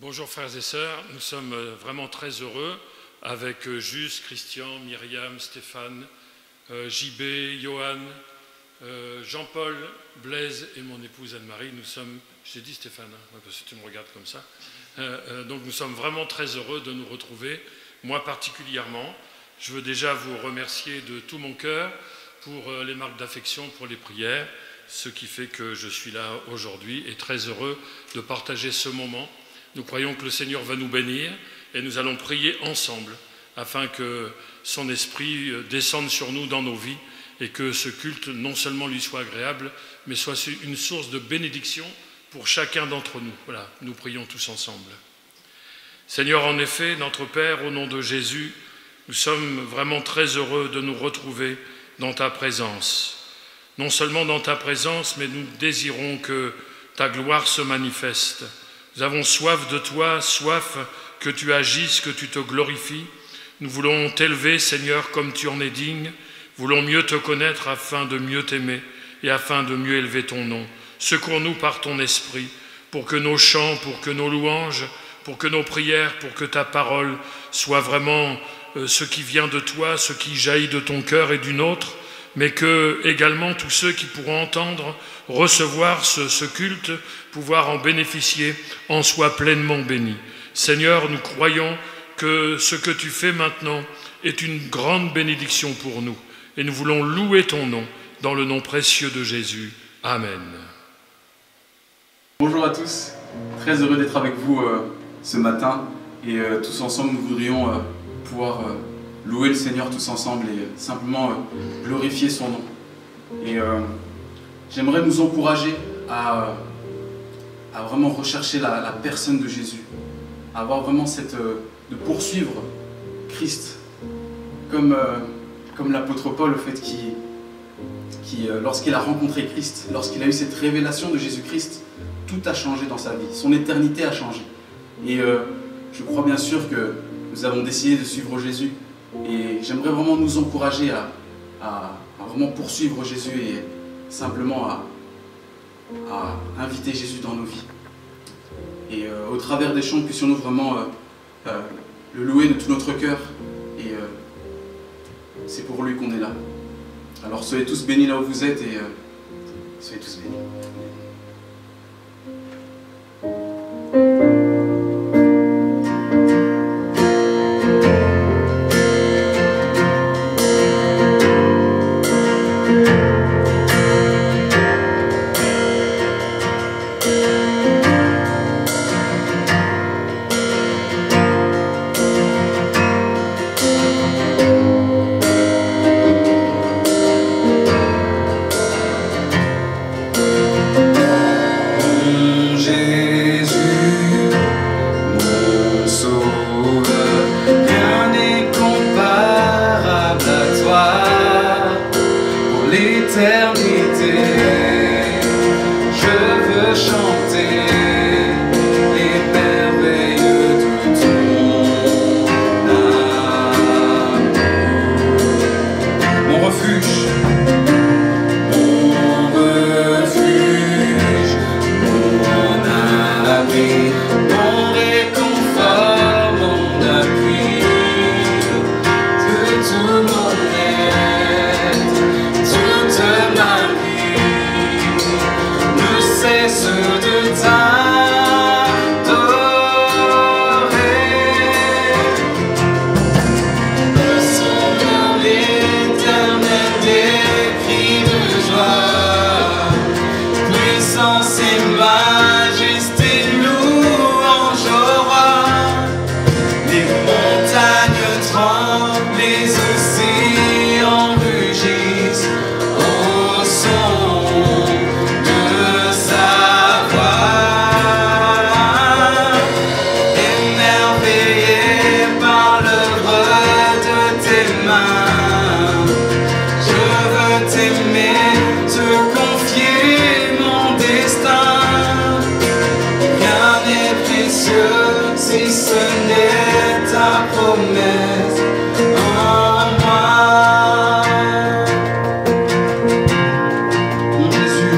Bonjour frères et sœurs, nous sommes vraiment très heureux avec Juste, Christian, Myriam, Stéphane, JB, Johan, Jean-Paul, Blaise et mon épouse Anne-Marie. Nous sommes, je t'ai dit Stéphane, hein, parce que tu me regardes comme ça. Donc nous sommes vraiment très heureux de nous retrouver, moi particulièrement. Je veux déjà vous remercier de tout mon cœur pour les marques d'affection, pour les prières, ce qui fait que je suis là aujourd'hui et très heureux de partager ce moment. Nous croyons que le Seigneur va nous bénir et nous allons prier ensemble afin que son esprit descende sur nous dans nos vies et que ce culte non seulement lui soit agréable, mais soit une source de bénédiction pour chacun d'entre nous. Voilà, nous prions tous ensemble. Seigneur, en effet, notre Père, au nom de Jésus, nous sommes vraiment très heureux de nous retrouver dans ta présence. Non seulement dans ta présence, mais nous désirons que ta gloire se manifeste. Nous avons soif de toi, soif que tu agisses, que tu te glorifies. Nous voulons t'élever, Seigneur, comme tu en es digne. Voulons mieux te connaître afin de mieux t'aimer et afin de mieux élever ton nom. Secours-nous par ton esprit pour que nos chants, pour que nos louanges, pour que nos prières, pour que ta parole soit vraiment ce qui vient de toi, ce qui jaillit de ton cœur et du nôtre, mais que également tous ceux qui pourront entendre, recevoir ce culte, pouvoir en bénéficier, en soient pleinement bénis. Seigneur, nous croyons que ce que tu fais maintenant est une grande bénédiction pour nous, et nous voulons louer ton nom, dans le nom précieux de Jésus. Amen. Bonjour à tous, très heureux d'être avec vous ce matin, et tous ensemble nous voudrions pouvoir louer le Seigneur tous ensemble et simplement glorifier son nom. Et j'aimerais nous encourager à vraiment rechercher la personne de Jésus, à avoir vraiment de poursuivre Christ, comme l'apôtre Paul, au fait, qui lorsqu'il a rencontré Christ, lorsqu'il a eu cette révélation de Jésus-Christ, tout a changé dans sa vie, son éternité a changé. Et je crois bien sûr que nous avons décidé de suivre Jésus. Et j'aimerais vraiment nous encourager à vraiment poursuivre Jésus et simplement à inviter Jésus dans nos vies. Et au travers des chants, puissions-nous vraiment le louer de tout notre cœur. Et c'est pour lui qu'on est là. Alors soyez tous bénis là où vous êtes et soyez tous bénis.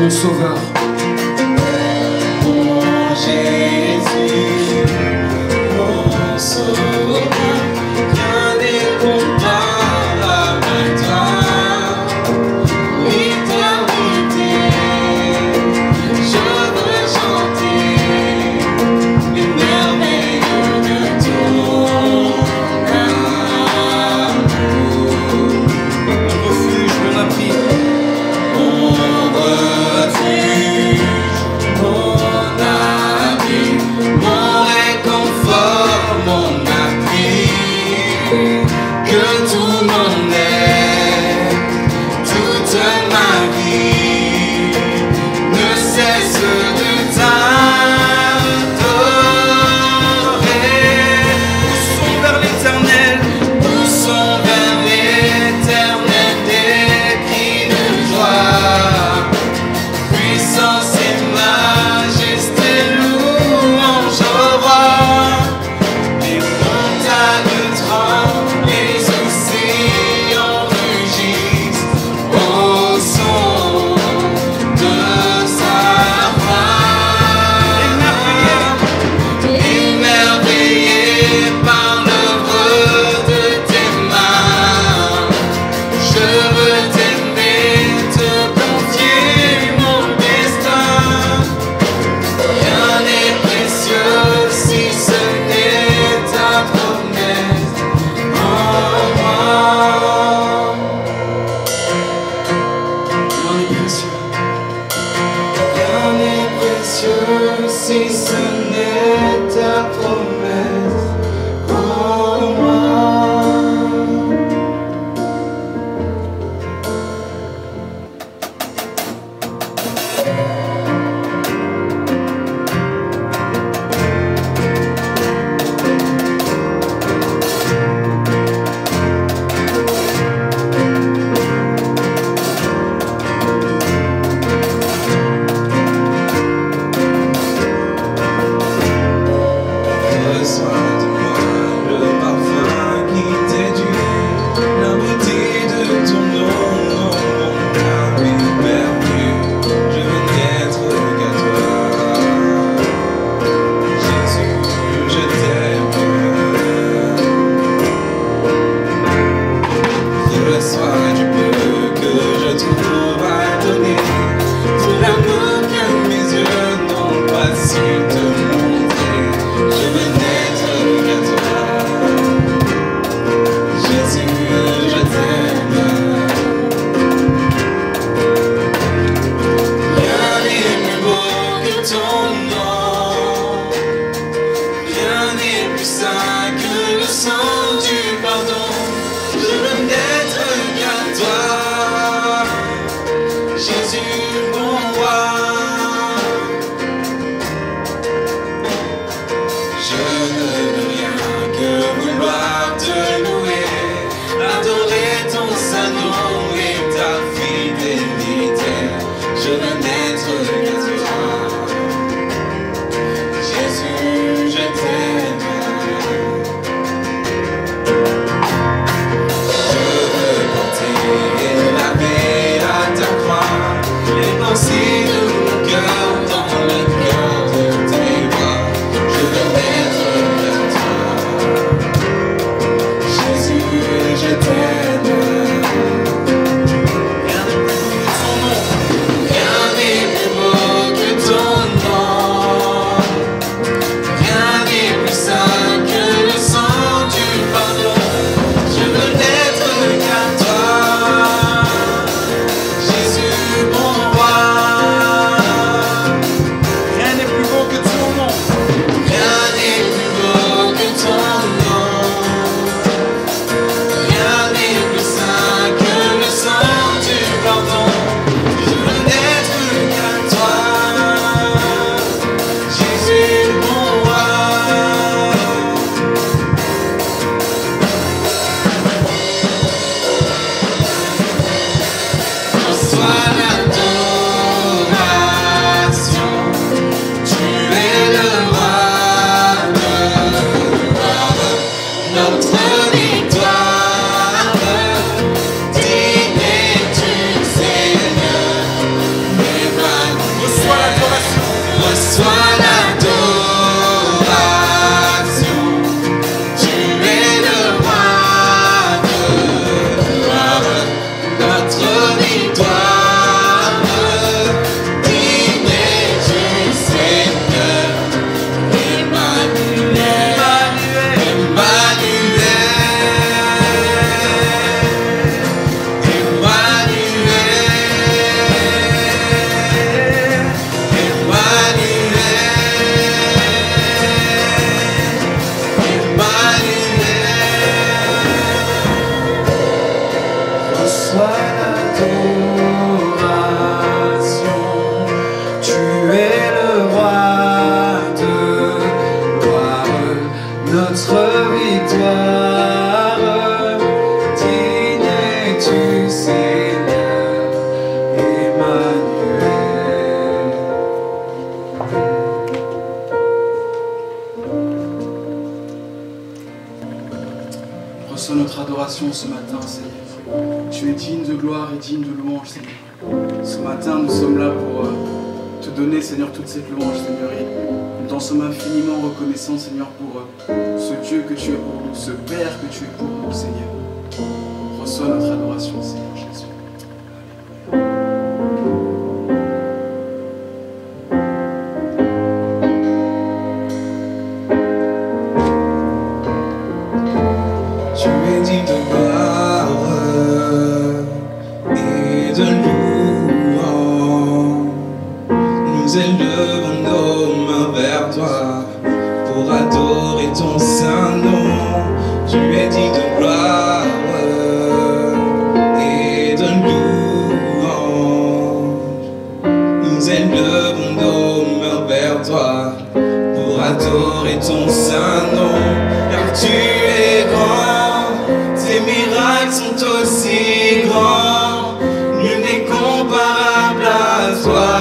Sauveur. Jésus. notre victoire. Digne es-tu, Seigneur, Emmanuel. Reçois notre adoration ce matin, Seigneur. Tu es digne de gloire et digne de louange, Seigneur. Ce matin, nous sommes là pour te donner, Seigneur, toute cette louange, Seigneur. Et nous t'en sommes infiniment reconnaissants, Seigneur, pour ce Dieu que tu es pour nous, ce Père que tu es pour nous, Seigneur. Reçois notre adoration, Seigneur Jésus. Tu es digne de gloire et de louange. Nous élevons nos mains vers toi pour adorer ton saint nom. Tu es digne de gloire et de louange. Nous élevons nos mains vers toi pour adorer ton saint nom. Car tu es grand, tes miracles sont aussi grands, nul n'est comparable à toi.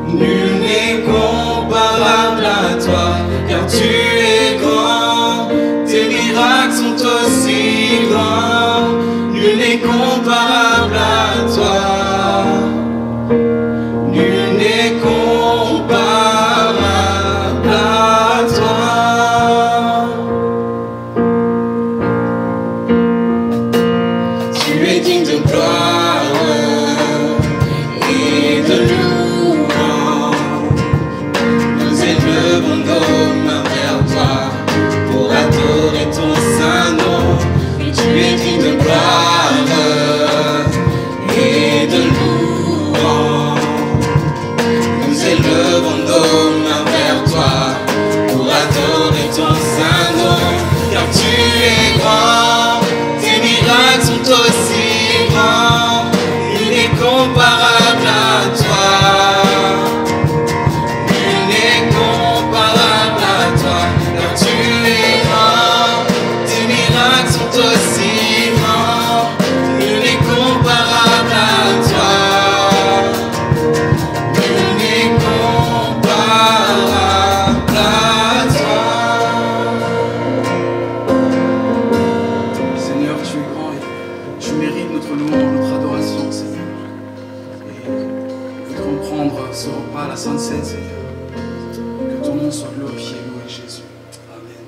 Nul n'est comparable à toi, car tu es grand, tes miracles sont aussi grands, nul n'est comparable à toi. Nul n'est comparable à toi. Tu es digne de gloire et de louange. Nous élevons nos mains vers toi pour adorer ton saint nom. Tu es digne de gloire et de louange. Nous élevons nos mains vers toi pour adorer ton saint nom. Car tu es grand, tes miracles sont aussi grands, nul n'est comparable à toi. Nul n'est comparable à toi, car tu es grand, tes miracles sont aussi grands, nul n'est comparable à toi. Nul n'est comparable à toi. Seigneur, tu es grand et tu mérites notre louange, notre adoration, Seigneur. Et nous voudrons prendre ce repas à la Sainte Seine, Seigneur. Que ton nom soit glorifié, loué Jésus. Amen.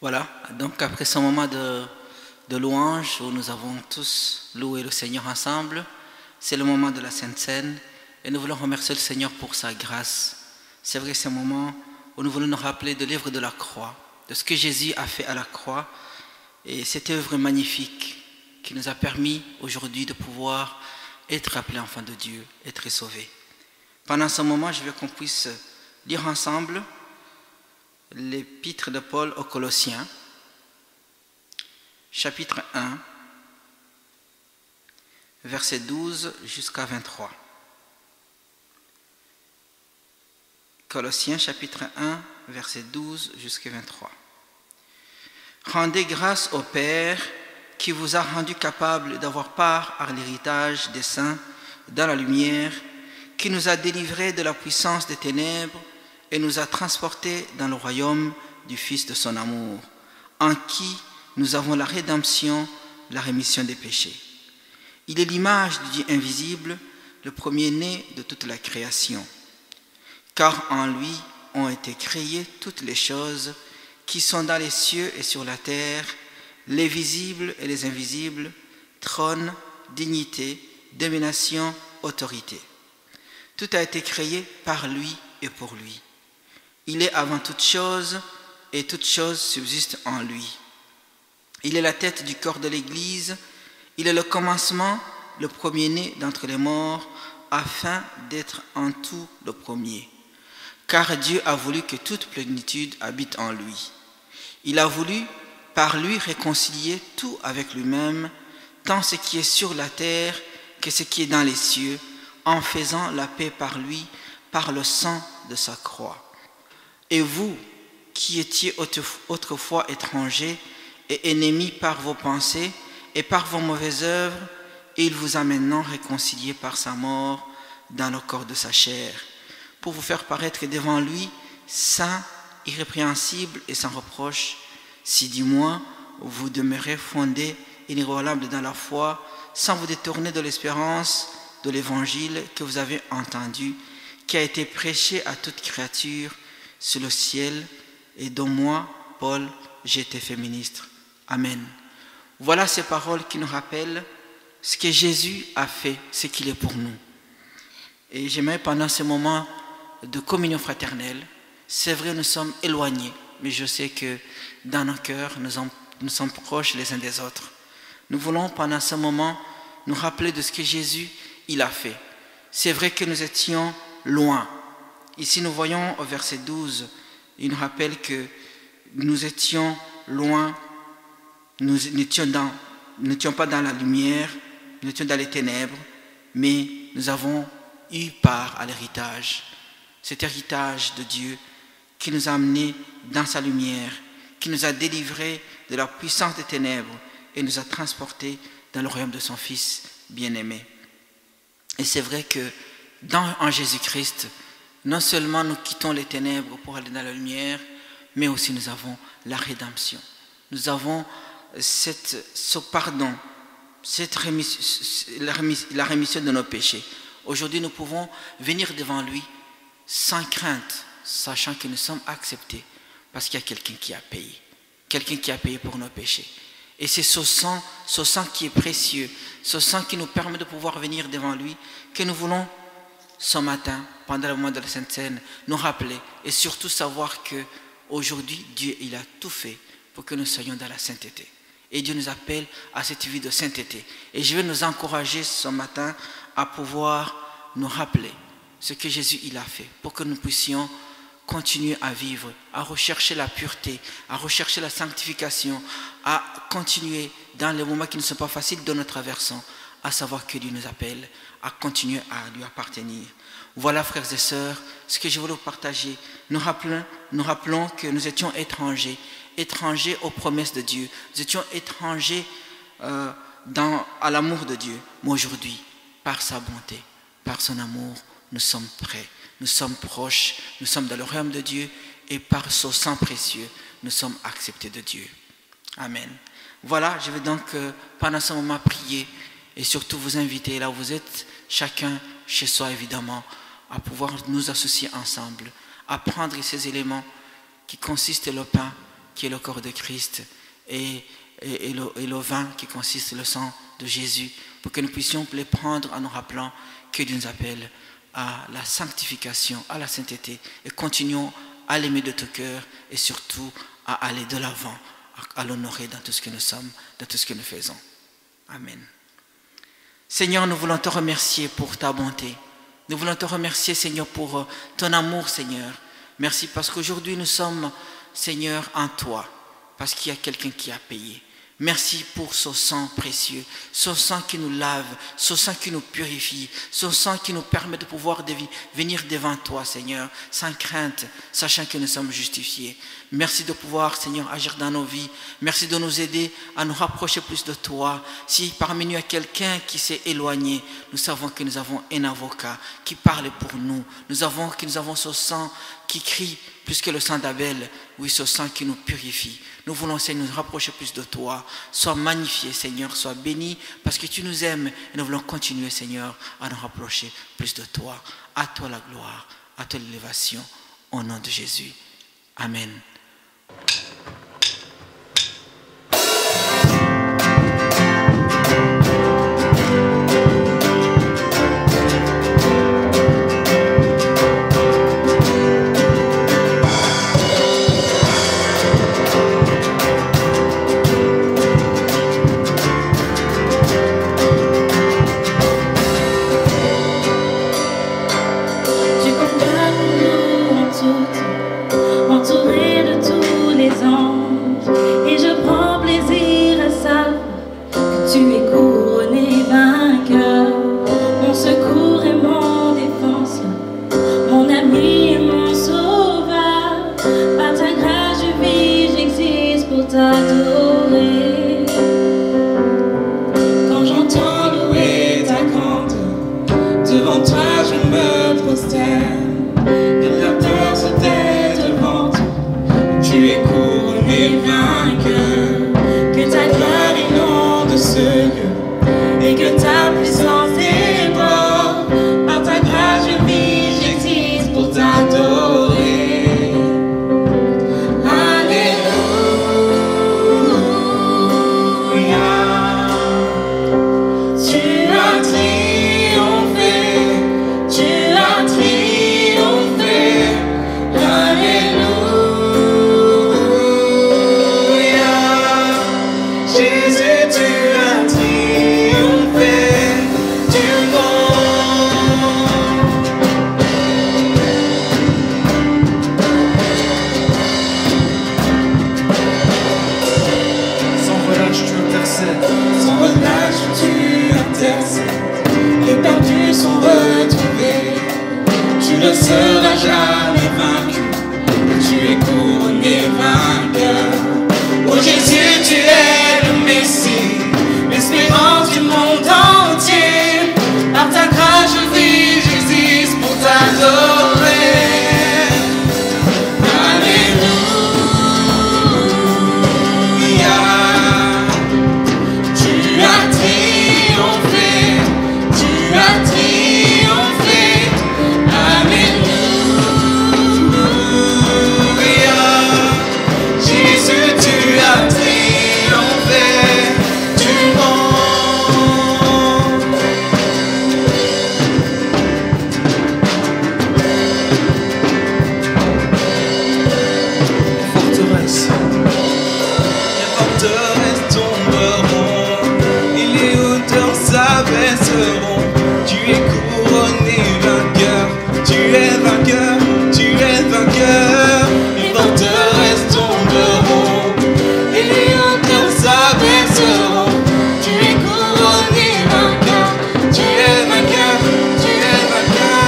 Voilà, donc après ce moment de louange où nous avons tous loué le Seigneur ensemble, c'est le moment de la Sainte Seine et nous voulons remercier le Seigneur pour sa grâce. C'est vrai, c'est un moment où nous voulons nous rappeler de l'œuvre de la croix, de ce que Jésus a fait à la croix et cette œuvre magnifique qui nous a permis aujourd'hui de pouvoir être appelés enfants de Dieu, être sauvés. Pendant ce moment, je veux qu'on puisse lire ensemble l'épître de Paul aux Colossiens, chapitre 1, versets 12 jusqu'à 23. Colossiens, chapitre 1, versets 12 jusqu'à 23. Rendez grâce au Père qui vous a rendu capable d'avoir part à l'héritage des saints dans la lumière, qui nous a délivrés de la puissance des ténèbres et nous a transportés dans le royaume du Fils de son amour, en qui nous avons la rédemption, la rémission des péchés. Il est l'image du Dieu invisible, le premier-né de toute la création. Car en lui ont été créées toutes les choses qui sont dans les cieux et sur la terre, les visibles et les invisibles, trône, dignité, domination, autorité. Tout a été créé par lui et pour lui. Il est avant toute chose et toute chose subsiste en lui. Il est la tête du corps de l'Église, il est le commencement, le premier-né d'entre les morts, afin d'être en tout le premier. Car Dieu a voulu que toute plénitude habite en lui. Il a voulu par lui réconcilier tout avec lui-même, tant ce qui est sur la terre que ce qui est dans les cieux, en faisant la paix par lui, par le sang de sa croix. Et vous, qui étiez autrefois étrangers et ennemis par vos pensées et par vos mauvaises œuvres, il vous a maintenant réconciliés par sa mort dans le corps de sa chair, pour vous faire paraître devant lui saint, irrépréhensible et sans reproche, si du moins vous demeurez fondés et inébranlables dans la foi, sans vous détourner de l'espérance de l'évangile que vous avez entendu, qui a été prêché à toute créature sur le ciel et dont moi, Paul, j'ai été fait ministre. Amen. Voilà ces paroles qui nous rappellent ce que Jésus a fait, ce qu'il est pour nous. Et j'aimerais pendant ce moment de communion fraternelle, c'est vrai, nous sommes éloignés, mais je sais que dans nos cœurs, nous sommes proches les uns des autres. Nous voulons pendant ce moment nous rappeler de ce que Jésus il a fait. C'est vrai que nous étions loin. Ici, nous voyons au verset 12, il nous rappelle que nous étions loin, nous n'étions pas dans la lumière, nous étions dans les ténèbres, mais nous avons eu part à l'héritage. Cet héritage de Dieu qui nous a amenés dans sa lumière, qui nous a délivrés de la puissance des ténèbres et nous a transportés dans le royaume de son Fils bien-aimé. Et c'est vrai que en Jésus-Christ, non seulement nous quittons les ténèbres pour aller dans la lumière, mais aussi nous avons la rédemption. Nous avons ce pardon, la rémission de nos péchés. Aujourd'hui, nous pouvons venir devant lui sans crainte, sachant que nous sommes acceptés parce qu'il y a quelqu'un qui a payé pour nos péchés. Et c'est ce sang qui est précieux, ce sang qui nous permet de pouvoir venir devant lui, que nous voulons ce matin, pendant le moment de la Sainte Seine, nous rappeler et surtout savoir qu'aujourd'hui, Dieu il a tout fait pour que nous soyons dans la sainteté. Et Dieu nous appelle à cette vie de sainteté. Et je vais nous encourager ce matin à pouvoir nous rappeler ce que Jésus il a fait pour que nous puissions continuer à vivre, à rechercher la pureté, à rechercher la sanctification, à continuer dans les moments qui ne sont pas faciles de nous traversons, à savoir que Dieu nous appelle à continuer à lui appartenir. Voilà, frères et sœurs, ce que je voulais vous partager. Nous rappelons que nous étions étrangers aux promesses de Dieu. Nous étions étrangers à l'amour de Dieu. Mais aujourd'hui, par sa bonté, par son amour, nous sommes prêts. Nous sommes proches, nous sommes dans le royaume de Dieu et par son sang précieux, nous sommes acceptés de Dieu. Amen. Voilà, je vais donc pendant ce moment prier et surtout vous inviter là où vous êtes, chacun chez soi évidemment, à pouvoir nous associer ensemble, à prendre ces éléments qui consistent le pain, qui est le corps de Christ, et le vin qui consiste le sang de Jésus, pour que nous puissions les prendre en nous rappelant que Dieu nous appelle à la sanctification, à la sainteté, et continuons à l'aimer de tout cœur et surtout à aller de l'avant, à l'honorer dans tout ce que nous sommes, dans tout ce que nous faisons. Amen. Seigneur, nous voulons te remercier pour ta bonté. Nous voulons te remercier, Seigneur, pour ton amour, Seigneur. Merci parce qu'aujourd'hui nous sommes, Seigneur, en toi, parce qu'il y a quelqu'un qui a payé. Merci pour ce sang précieux, ce sang qui nous lave, ce sang qui nous purifie, ce sang qui nous permet de pouvoir venir devant toi, Seigneur, sans crainte, sachant que nous sommes justifiés. Merci de pouvoir, Seigneur, agir dans nos vies. Merci de nous aider à nous rapprocher plus de toi. Si parmi nous il y a quelqu'un qui s'est éloigné, nous savons que nous avons un avocat qui parle pour nous. Nous avons ce sang qui crie plus que le sang d'Abel. Oui, ce sang qui nous purifie. Nous voulons, Seigneur, nous rapprocher plus de toi. Sois magnifié, Seigneur, sois béni, parce que tu nous aimes. Et nous voulons continuer, Seigneur, à nous rapprocher plus de toi. À toi la gloire, à toi l'élévation, au nom de Jésus. Amen. Entouré de tous les ans. Tu es couronné vainqueur, mon secours et mon défense, mon ami et mon sauveur. Par ta grâce je vis, j'existe pour t'adorer. Quand j'entends louer ta grandeur, devant toi je me prosterne. Et la peur se tait devant toi, tu es couronné vainqueur. Que ta gloire inonde ce lieu et que ta puissance déborde. Par ta grâce je vis, j'existe pour t'adorer. Les perdus sont retrouvés, tu ne seras jamais vaincu, tu es couronné vainqueur. Oh Jésus, tu es le Messie, l'espérance du monde entier. Par ta grâce je vis, j'existe pour t'adorer. Tu es couronné vainqueur, tu es vainqueur, tu es vainqueur. Les forteresses tomberont et les hauteurs s'abaisseront. Tu es couronné vainqueur, tu es vainqueur, tu es vainqueur.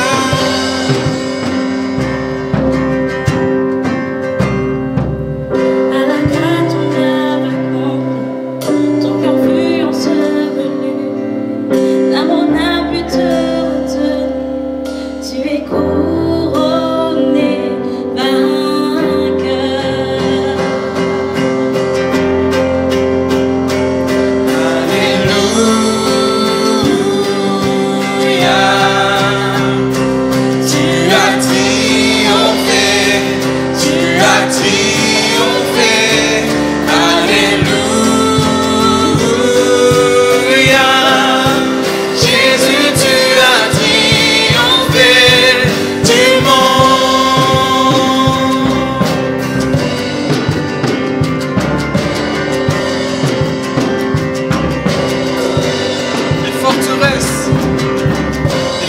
À la croix ton œuvre accomplie, ton cœur fut enseveli. L'amour n'a pu te retenir, tu es couronné vainqueur. Alléluia, tu as triomphé, tu as triomphé. Alléluia. Les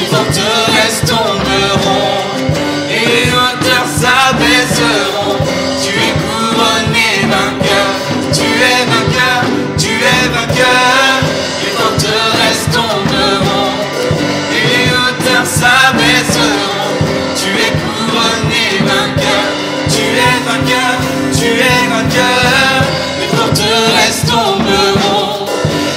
forteresses tomberont et les hauteurs s'abaisseront. Tu es couronné vainqueur, tu es vainqueur, tu es vainqueur. Les forteresses tomberont et les hauteurs s'abaisseront. Tu es couronné vainqueur, tu es vainqueur, tu es vainqueur. Les forteresses tomberont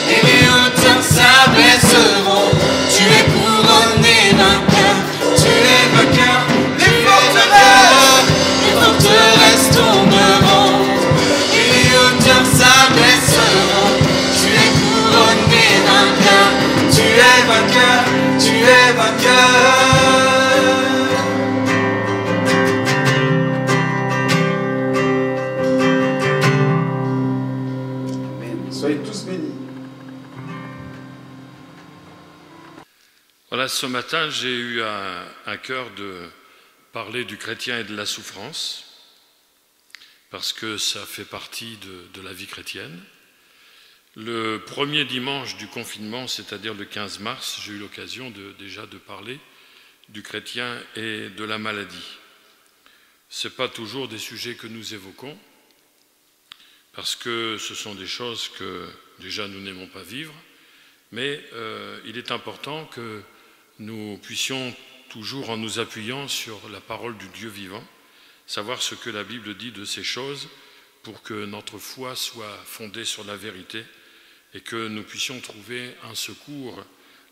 et les hauteurs s'abaisseront. Tu es couronné vainqueur, tu es vainqueur. Les forteresses tomberont et les hauteurs s'abaisseront. Tu es couronné vainqueur, tu es vainqueur, tu es vainqueur. Soyez tous bénis. Voilà, ce matin, j'ai eu à cœur de parler du chrétien et de la souffrance, parce que ça fait partie de la vie chrétienne. Le premier dimanche du confinement, c'est-à-dire le 15 mars, j'ai eu l'occasion déjà de parler du chrétien et de la maladie. Ce n'est pas toujours des sujets que nous évoquons, parce que ce sont des choses que déjà nous n'aimons pas vivre, mais il est important que nous puissions toujours, en nous appuyant sur la parole du Dieu vivant, savoir ce que la Bible dit de ces choses pour que notre foi soit fondée sur la vérité et que nous puissions trouver un secours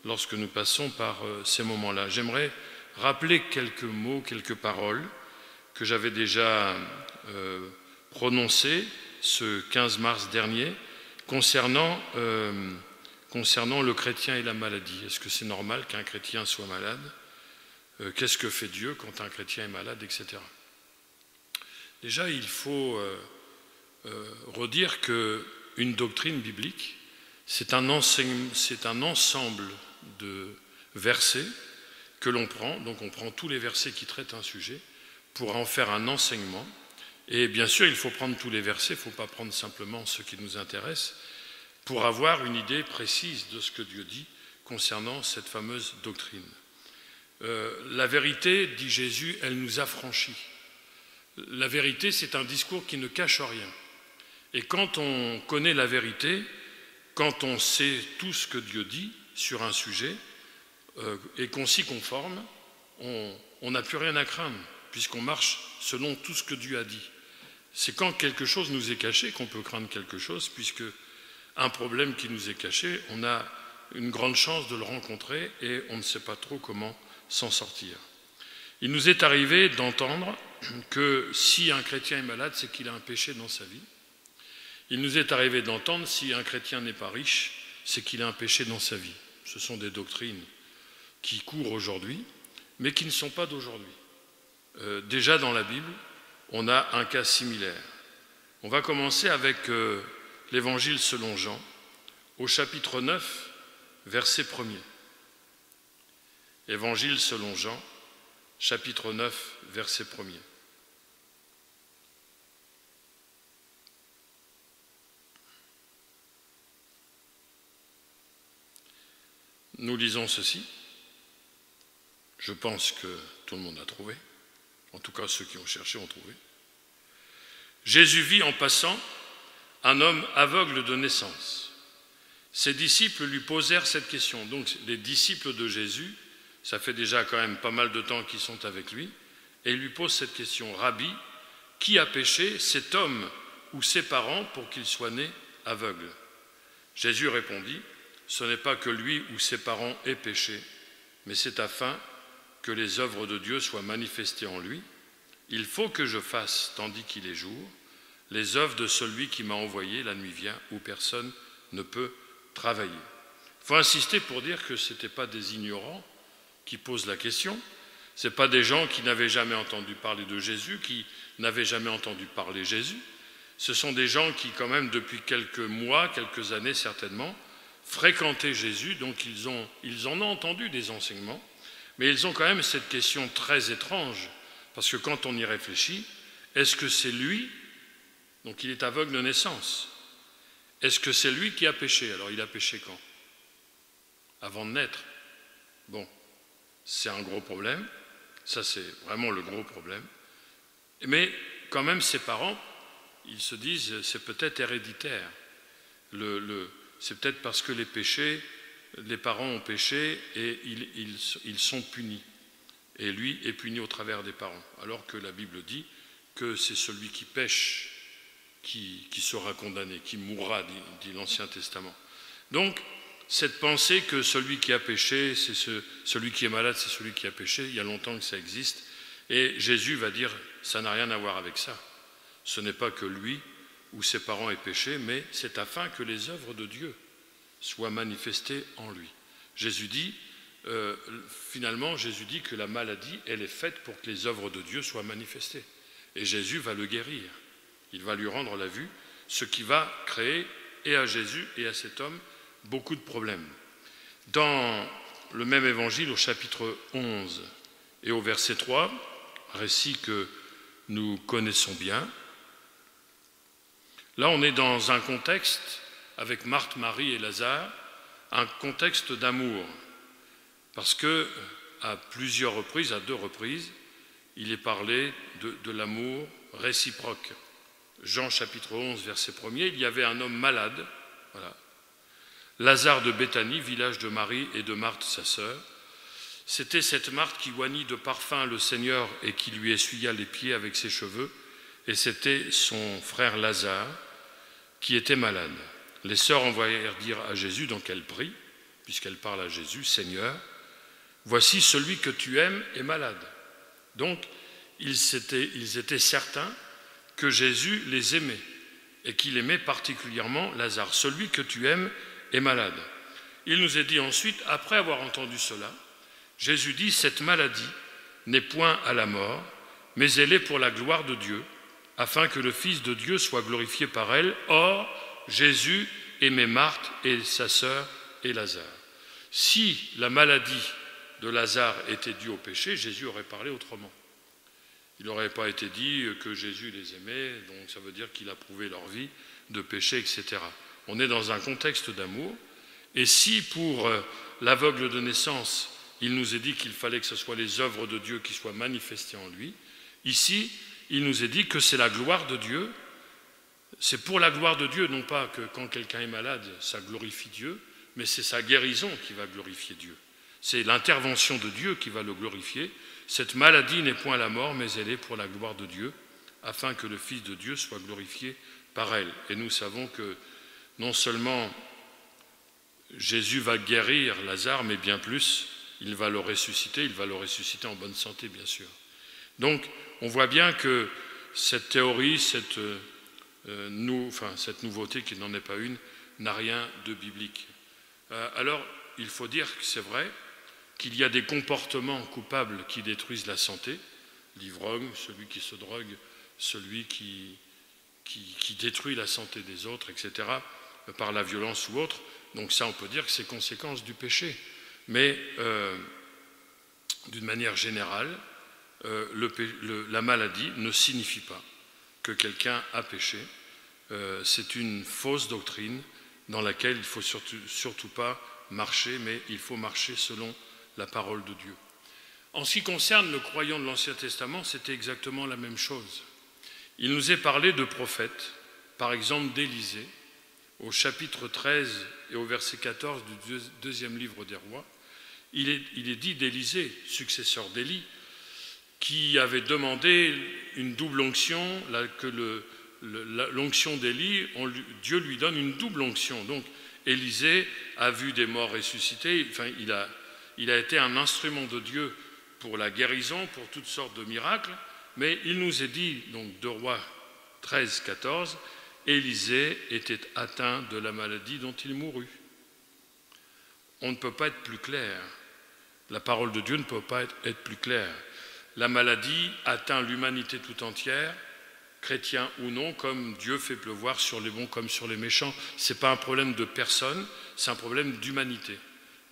lorsque nous passons par ces moments-là. J'aimerais rappeler quelques mots, quelques paroles que j'avais déjà prononcées ce 15 mars dernier concernant le chrétien et la maladie. Est-ce que c'est normal qu'un chrétien soit malade ? Qu'est-ce que fait Dieu quand un chrétien est malade, etc. Déjà, il faut redire qu'une doctrine biblique, c'est un ensemble de versets que l'on prend. Donc on prend tous les versets qui traitent un sujet pour en faire un enseignement. Et bien sûr, il faut prendre tous les versets, il ne faut pas prendre simplement ceux qui nous intéressent, pour avoir une idée précise de ce que Dieu dit concernant cette fameuse doctrine. La vérité, dit Jésus, elle nous affranchit. La vérité, c'est un discours qui ne cache rien. Et quand on connaît la vérité, quand on sait tout ce que Dieu dit sur un sujet, et qu'on s'y conforme, on n'a plus rien à craindre, puisqu'on marche selon tout ce que Dieu a dit. C'est quand quelque chose nous est caché qu'on peut craindre quelque chose, puisque un problème qui nous est caché, on a une grande chance de le rencontrer et on ne sait pas trop comment s'en sortir. Il nous est arrivé d'entendre que si un chrétien est malade, c'est qu'il a un péché dans sa vie. Il nous est arrivé d'entendre si un chrétien n'est pas riche, c'est qu'il a un péché dans sa vie. Ce sont des doctrines qui courent aujourd'hui, mais qui ne sont pas d'aujourd'hui. Déjà dans la Bible, on a un cas similaire. On va commencer avec l'Évangile selon Jean, au chapitre 9, verset 1er. Évangile selon Jean, chapitre 9, verset 1er. Nous lisons ceci. Je pense que tout le monde a trouvé. En tout cas, ceux qui ont cherché ont trouvé. Jésus vit en passant un homme aveugle de naissance. Ses disciples lui posèrent cette question. Donc, les disciples de Jésus, ça fait déjà quand même pas mal de temps qu'ils sont avec lui, et ils lui posent cette question. Rabbi, qui a péché, cet homme ou ses parents, pour qu'il soit né aveugle ? Jésus répondit, ce n'est pas que lui ou ses parents aient péché, mais c'est afin que les œuvres de Dieu soient manifestées en lui. Il faut que je fasse, tandis qu'il est jour, les œuvres de celui qui m'a envoyé, la nuit vient, où personne ne peut travailler. Il faut insister pour dire que ce n'étaient pas des ignorants qui posent la question, ce n'est pas des gens qui n'avaient jamais entendu parler de Jésus, qui n'avaient jamais entendu parler Jésus. Ce sont des gens qui, quand même, depuis quelques mois, quelques années certainement, fréquentaient Jésus, donc ils en ont entendu des enseignements, mais ils ont quand même cette question très étrange, parce que quand on y réfléchit, est-ce que c'est lui, donc il est aveugle de naissance, est-ce que c'est lui qui a péché? Alors il a péché quand? Avant de naître. Bon, c'est un gros problème, ça c'est vraiment le gros problème, mais quand même ses parents, ils se disent c'est peut-être héréditaire, c'est peut-être parce que les parents ont péché et ils sont punis. Et lui est puni au travers des parents. Alors que la Bible dit que c'est celui qui pêche qui sera condamné, qui mourra, dit l'Ancien Testament. Donc, cette pensée que celui qui a péché, c'est celui qui est malade, c'est celui qui a péché, il y a longtemps que ça existe. Et Jésus va dire, ça n'a rien à voir avec ça. Ce n'est pas que lui ou ses parents aient péché, mais c'est afin que les œuvres de Dieu soient manifestées en lui. Jésus dit, finalement, Jésus dit que la maladie, elle est faite pour que les œuvres de Dieu soient manifestées. Et Jésus va le guérir. Il va lui rendre la vue, ce qui va créer, et à Jésus et à cet homme, beaucoup de problèmes. Dans le même évangile, au chapitre 11 et au verset 3, récit que nous connaissons bien, là on est dans un contexte, avec Marthe, Marie et Lazare, un contexte d'amour. Parce que, à plusieurs reprises, à 2 reprises, il est parlé de l'amour réciproque. Jean chapitre 11, verset 1er, il y avait un homme malade, voilà, Lazare de Béthanie, village de Marie et de Marthe, sa sœur. C'était cette Marthe qui oignit de parfum le Seigneur et qui lui essuya les pieds avec ses cheveux, et c'était son frère Lazare qui était malade. Les sœurs envoyèrent dire à Jésus, donc elle prie, puisqu'elle parle à Jésus, « Seigneur, voici celui que tu aimes est malade. » Donc, ils étaient certains que Jésus les aimait et qu'il aimait particulièrement Lazare. Celui que tu aimes est malade. Il nous est dit ensuite, après avoir entendu cela, Jésus dit, cette maladie n'est point à la mort, mais elle est pour la gloire de Dieu, afin que le Fils de Dieu soit glorifié par elle. Or, Jésus aimait Marthe et sa sœur et Lazare. Si la maladie de Lazare était due au péché, Jésus aurait parlé autrement. Il n'aurait pas été dit que Jésus les aimait, donc ça veut dire qu'il approuvait leur vie de péché, etc. On est dans un contexte d'amour, et si pour l'aveugle de naissance, il nous est dit qu'il fallait que ce soit les œuvres de Dieu qui soient manifestées en lui, ici, il nous est dit que c'est la gloire de Dieu, c'est pour la gloire de Dieu, non pas que quand quelqu'un est malade, ça glorifie Dieu, mais c'est sa guérison qui va glorifier Dieu. C'est l'intervention de Dieu qui va le glorifier. Cette maladie n'est point la mort, mais elle est pour la gloire de Dieu, afin que le Fils de Dieu soit glorifié par elle. Et nous savons que non seulement Jésus va guérir Lazare, mais bien plus, il va le ressusciter en bonne santé, bien sûr. Donc, on voit bien que cette théorie, cette nouveauté, qui n'en est pas une, n'a rien de biblique. Alors, il faut dire que c'est vrai qu'il y a des comportements coupables qui détruisent la santé, l'ivrogne, celui qui se drogue, celui qui détruit la santé des autres, etc., par la violence ou autre. Donc ça, on peut dire que c'est conséquence du péché. Mais d'une manière générale, la maladie ne signifie pas que quelqu'un a péché. C'est une fausse doctrine dans laquelle il ne faut surtout pas marcher, mais il faut marcher selon la parole de Dieu. En ce qui concerne le croyant de l'Ancien Testament, c'était exactement la même chose. Il nous est parlé de prophètes, par exemple d'Élisée, au chapitre 13 et au verset 14 du deuxième livre des Rois. Il est dit d'Élisée, successeur d'Élie, qui avait demandé une double onction, que l'onction d'Élie, Dieu lui donne une double onction. Donc Élisée a vu des morts ressuscités, enfin, il a été un instrument de Dieu pour la guérison, pour toutes sortes de miracles, mais il nous est dit, donc 2 Rois 13, 14, Élisée était atteint de la maladie dont il mourut. On ne peut pas être plus clair. La parole de Dieu ne peut pas être plus claire. La maladie atteint l'humanité tout entière, chrétiens ou non, comme Dieu fait pleuvoir sur les bons comme sur les méchants. Ce n'est pas un problème de personne, c'est un problème d'humanité.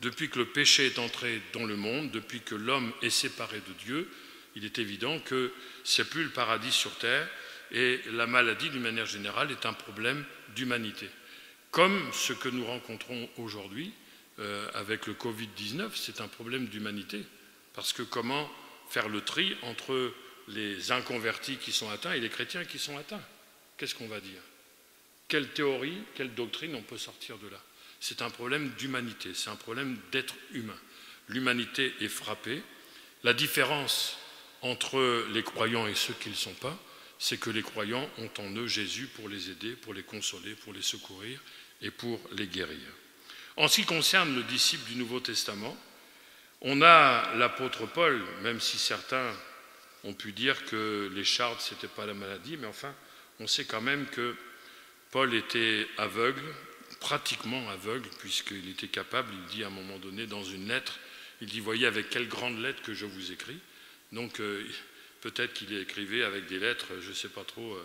Depuis que le péché est entré dans le monde, depuis que l'homme est séparé de Dieu, il est évident que ce n'est plus le paradis sur terre, et la maladie, d'une manière générale, est un problème d'humanité. Comme ce que nous rencontrons aujourd'hui avec le Covid-19, c'est un problème d'humanité. Parce que comment faire le tri entre les inconvertis qui sont atteints et les chrétiens qui sont atteints? Qu'est-ce qu'on va dire? Quelle théorie, quelle doctrine on peut sortir de là? C'est un problème d'humanité, c'est un problème d'être humain. L'humanité est frappée. La différence entre les croyants et ceux qui ne le sont pas, c'est que les croyants ont en eux Jésus pour les aider, pour les consoler, pour les secourir et pour les guérir. En ce qui concerne le disciple du Nouveau Testament, on a l'apôtre Paul, même si certains ont pu dire que l'écharde, ce n'était pas la maladie, mais enfin, on sait quand même que Paul était aveugle, pratiquement aveugle, puisqu'il était capable, il dit à un moment donné dans une lettre, il dit « Voyez avec quelle grande lettre que je vous écris ». Donc peut-être qu'il écrivait avec des lettres, je ne sais pas trop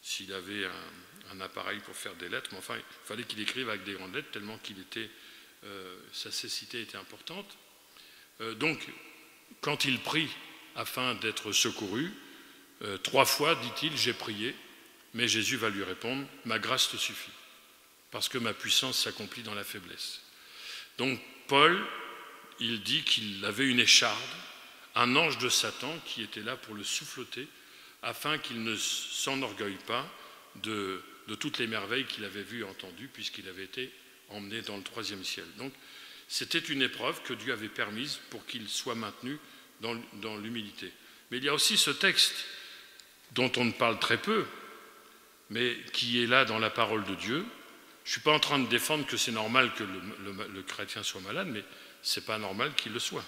s'il avait un appareil pour faire des lettres, mais enfin, il fallait qu'il écrive avec des grandes lettres, tellement sa cécité était importante. Donc, quand il prie afin d'être secouru, 3 fois, dit-il, j'ai prié, mais Jésus va lui répondre, ma grâce te suffit, parce que ma puissance s'accomplit dans la faiblesse. Donc, Paul, il dit qu'il avait une écharde, un ange de Satan qui était là pour le souffleter afin qu'il ne s'enorgueille pas de toutes les merveilles qu'il avait vues et entendues, puisqu'il avait été emmené dans le 3e ciel. Donc, c'était une épreuve que Dieu avait permise pour qu'il soit maintenu dans l'humilité. Mais il y a aussi ce texte dont on ne parle très peu, mais qui est là dans la parole de Dieu. Je ne suis pas en train de défendre que c'est normal que le chrétien soit malade, mais ce n'est pas normal qu'il le soit.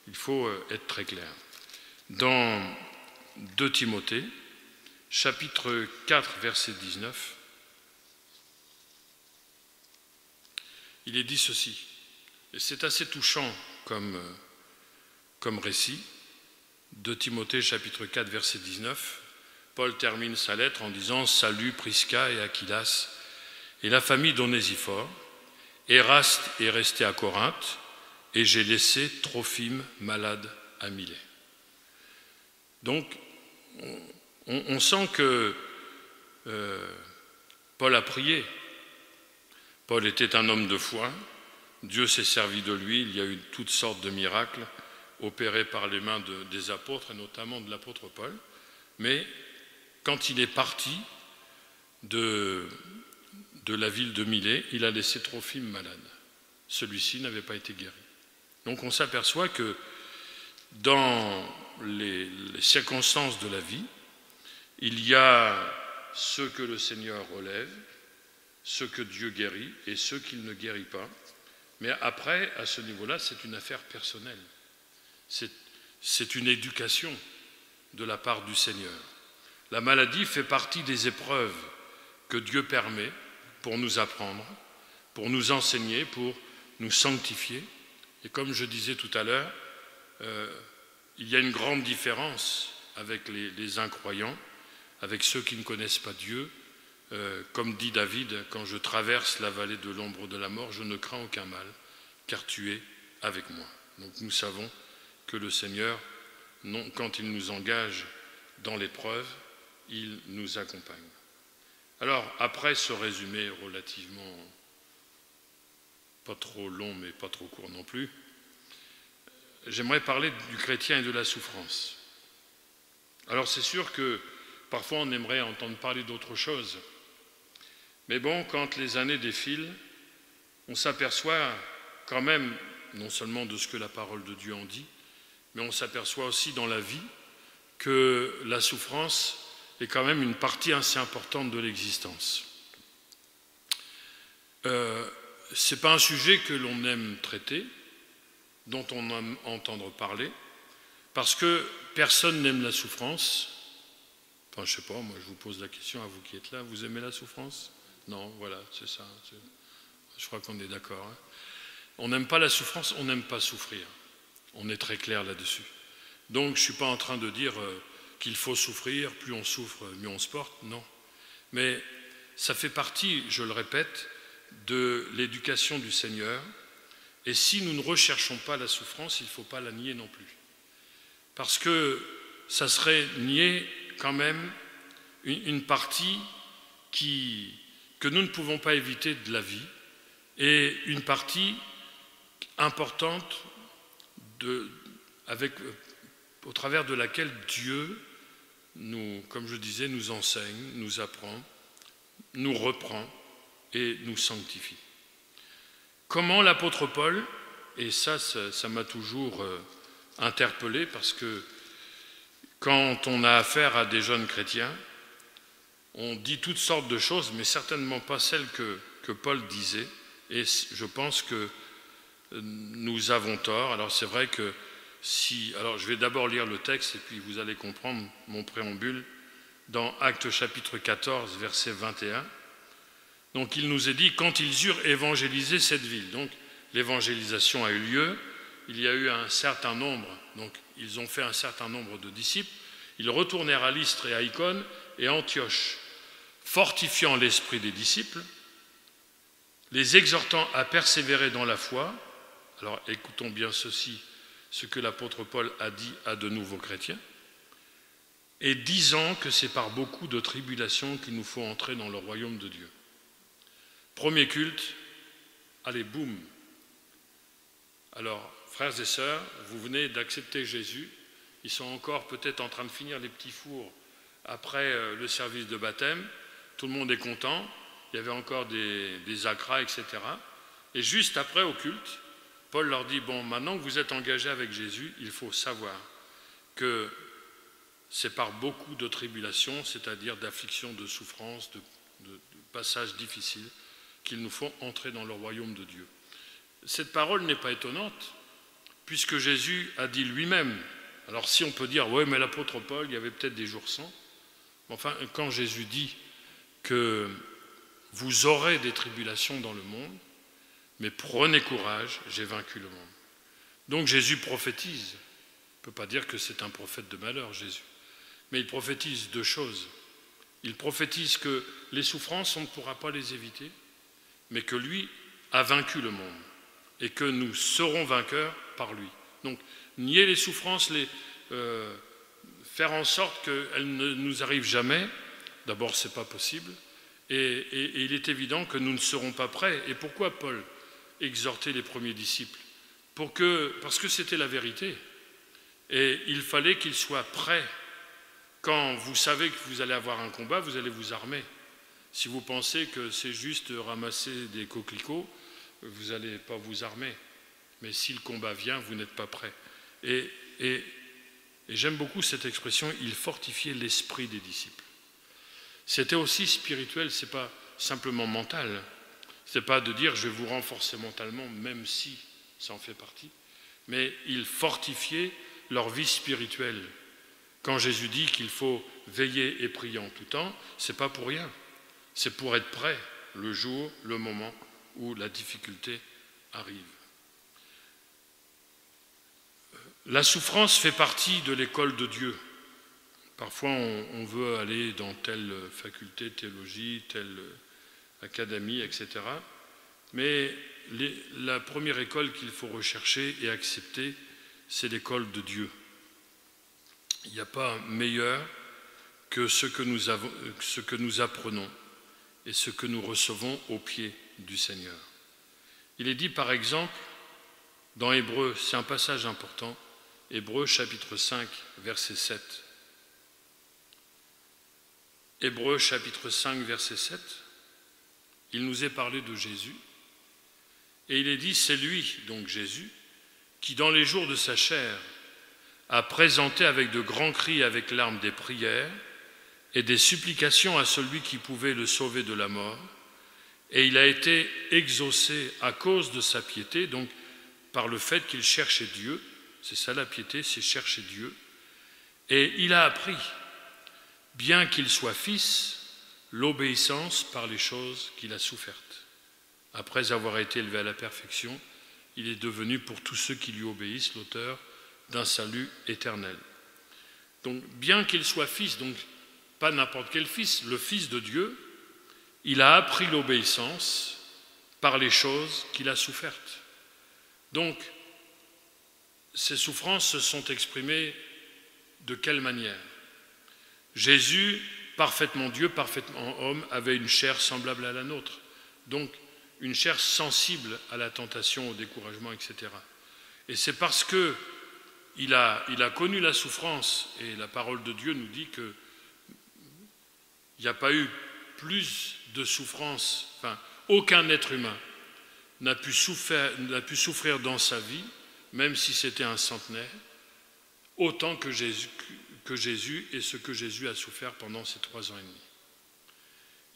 Il faut être très clair. Dans 2 Timothée, chapitre 4, verset 19, il est dit ceci, et c'est assez touchant comme récit. 2 Timothée, chapitre 4, verset 19, Paul termine sa lettre en disant « Salut Prisca et Aquilas et la famille d'Onésiphore. Éraste est resté à Corinthe, et j'ai laissé Trophime malade à Milet. » Donc, on sent que Paul a prié. Paul était un homme de foi. Dieu s'est servi de lui. Il y a eu toutes sortes de miracles opérés par les mains des apôtres, et notamment de l'apôtre Paul. Mais quand il est parti de la ville de Milet, il a laissé Trophime malade. Celui-ci n'avait pas été guéri. Donc on s'aperçoit que dans les circonstances de la vie, il y a ceux que le Seigneur relève, ceux que Dieu guérit et ceux qu'il ne guérit pas. Mais après, à ce niveau-là, c'est une affaire personnelle. C'est une éducation de la part du Seigneur. La maladie fait partie des épreuves que Dieu permet pour nous apprendre, pour nous enseigner, pour nous sanctifier. Et comme je disais tout à l'heure, il y a une grande différence avec les incroyants, avec ceux qui ne connaissent pas Dieu. Comme dit David, « Quand je traverse la vallée de l'ombre de la mort, je ne crains aucun mal, car tu es avec moi. » Donc nous savons que le Seigneur, quand il nous engage dans l'épreuve, il nous accompagne. Alors, après ce résumé relativement pas trop long, mais pas trop court non plus, j'aimerais parler du chrétien et de la souffrance. Alors, c'est sûr que parfois on aimerait entendre parler d'autre chose. Mais bon, quand les années défilent, on s'aperçoit quand même, non seulement de ce que la parole de Dieu en dit, mais on s'aperçoit aussi dans la vie que la souffrance est quand même une partie assez importante de l'existence. Ce n'est pas un sujet que l'on aime traiter, dont on aime entendre parler, parce que personne n'aime la souffrance. Enfin, je ne sais pas, moi je vous pose la question à vous qui êtes là, vous aimez la souffrance ? Non, voilà, c'est ça. Je crois qu'on est d'accord. Hein. On n'aime pas la souffrance, on n'aime pas souffrir. On est très clair là-dessus. Donc, je ne suis pas en train de dire qu'il faut souffrir, plus on souffre, mieux on se porte, non. Mais ça fait partie, je le répète, de l'éducation du Seigneur. Et si nous ne recherchons pas la souffrance, il ne faut pas la nier non plus. Parce que ça serait nier quand même une partie que nous ne pouvons pas éviter de la vie, et une partie importante au travers de laquelle Dieu, comme je disais, nous enseigne, nous apprend, nous reprend et nous sanctifie. Comment l'apôtre Paul, et ça m'a toujours interpellé, parce que quand on a affaire à des jeunes chrétiens, on dit toutes sortes de choses, mais certainement pas celles que Paul disait, et je pense que nous avons tort. Alors c'est vrai que alors je vais d'abord lire le texte, et puis vous allez comprendre mon préambule, dans Actes chapitre 14, verset 21. Donc il nous est dit, quand ils eurent évangélisé cette ville, donc l'évangélisation a eu lieu, il y a eu un certain nombre, donc ils ont fait un certain nombre de disciples, ils retournèrent à Lystre et à Icône et à Antioche, fortifiant l'esprit des disciples, les exhortant à persévérer dans la foi. Alors écoutons bien ceci, ce que l'apôtre Paul a dit à de nouveaux chrétiens, et disant que c'est par beaucoup de tribulations qu'il nous faut entrer dans le royaume de Dieu. Premier culte, allez, boum. Alors, frères et sœurs, vous venez d'accepter Jésus, ils sont encore peut-être en train de finir les petits fours après le service de baptême, tout le monde est content, il y avait encore des acras, etc. Et juste après, au culte, Paul leur dit, bon, maintenant que vous êtes engagés avec Jésus, il faut savoir que c'est par beaucoup de tribulations, c'est-à-dire d'afflictions, de souffrances, de passages difficiles, qu'il nous faut entrer dans le royaume de Dieu. Cette parole n'est pas étonnante, puisque Jésus a dit lui-même, alors si on peut dire, oui, mais l'apôtre Paul, il y avait peut-être des jours sans, enfin, quand Jésus dit que vous aurez des tribulations dans le monde, mais prenez courage, j'ai vaincu le monde. Donc Jésus prophétise. On ne peut pas dire que c'est un prophète de malheur, Jésus. Mais il prophétise deux choses. Il prophétise que les souffrances, on ne pourra pas les éviter, mais que lui a vaincu le monde et que nous serons vainqueurs par lui. Donc, nier les souffrances, faire en sorte qu'elles ne nous arrivent jamais, d'abord, ce n'est pas possible, et il est évident que nous ne serons pas prêts. Et pourquoi Paul exhortait les premiers disciples? Parce que c'était la vérité. Et il fallait qu'ils soient prêts. Quand vous savez que vous allez avoir un combat, vous allez vous armer. Si vous pensez que c'est juste ramasser des coquelicots, vous n'allez pas vous armer. Mais si le combat vient, vous n'êtes pas prêt. Et j'aime beaucoup cette expression, il fortifiait l'esprit des disciples. C'était aussi spirituel, ce n'est pas simplement mental. Ce n'est pas de dire je vais vous renforcer mentalement, même si ça en fait partie. Mais il fortifiait leur vie spirituelle. Quand Jésus dit qu'il faut veiller et prier en tout temps, ce n'est pas pour rien. C'est pour être prêt le jour, le moment où la difficulté arrive. La souffrance fait partie de l'école de Dieu. Parfois, on veut aller dans telle faculté, théologie, telle académie, etc. Mais la première école qu'il faut rechercher et accepter, c'est l'école de Dieu. Il n'y a pas meilleur que ce que nous apprenons et ce que nous recevons au pied du Seigneur. Il est dit par exemple dans Hébreux, c'est un passage important, Hébreux chapitre 5, verset 7. Hébreux chapitre 5, verset 7, il nous est parlé de Jésus, et il est dit, c'est lui, donc Jésus, qui dans les jours de sa chair a présenté avec de grands cris, avec larmes des prières et des supplications à celui qui pouvait le sauver de la mort, et il a été exaucé à cause de sa piété, donc par le fait qu'il cherchait Dieu, c'est ça la piété, c'est chercher Dieu, et il a appris, bien qu'il soit fils, l'obéissance par les choses qu'il a souffertes. Après avoir été élevé à la perfection, il est devenu pour tous ceux qui lui obéissent l'auteur d'un salut éternel. Donc bien qu'il soit fils, donc pas n'importe quel fils, le fils de Dieu, il a appris l'obéissance par les choses qu'il a souffertes. Donc ces souffrances se sont exprimées de quelle manière? Jésus, parfaitement Dieu, parfaitement homme, avait une chair semblable à la nôtre. Donc une chair sensible à la tentation, au découragement, etc. Et c'est parce qu'il a connu la souffrance, et la parole de Dieu nous dit qu'il n'y a pas eu plus de souffrance, enfin, aucun être humain n'a pu souffrir dans sa vie, même si c'était un centenaire, autant que Jésus et ce que Jésus a souffert pendant ces 3 ans et demi.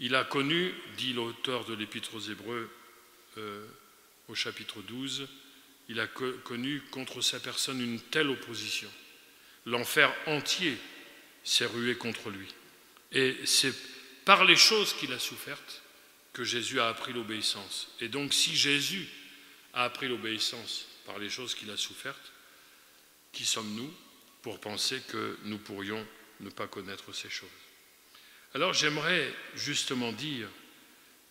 Il a connu, dit l'auteur de l'Épître aux Hébreux au chapitre 12, il a connu contre sa personne une telle opposition. L'enfer entier s'est rué contre lui. Et c'est par les choses qu'il a souffertes que Jésus a appris l'obéissance. Et donc si Jésus a appris l'obéissance par les choses qu'il a souffertes, qui sommes-nous pour penser que nous pourrions ne pas connaître ces choses? Alors j'aimerais justement dire,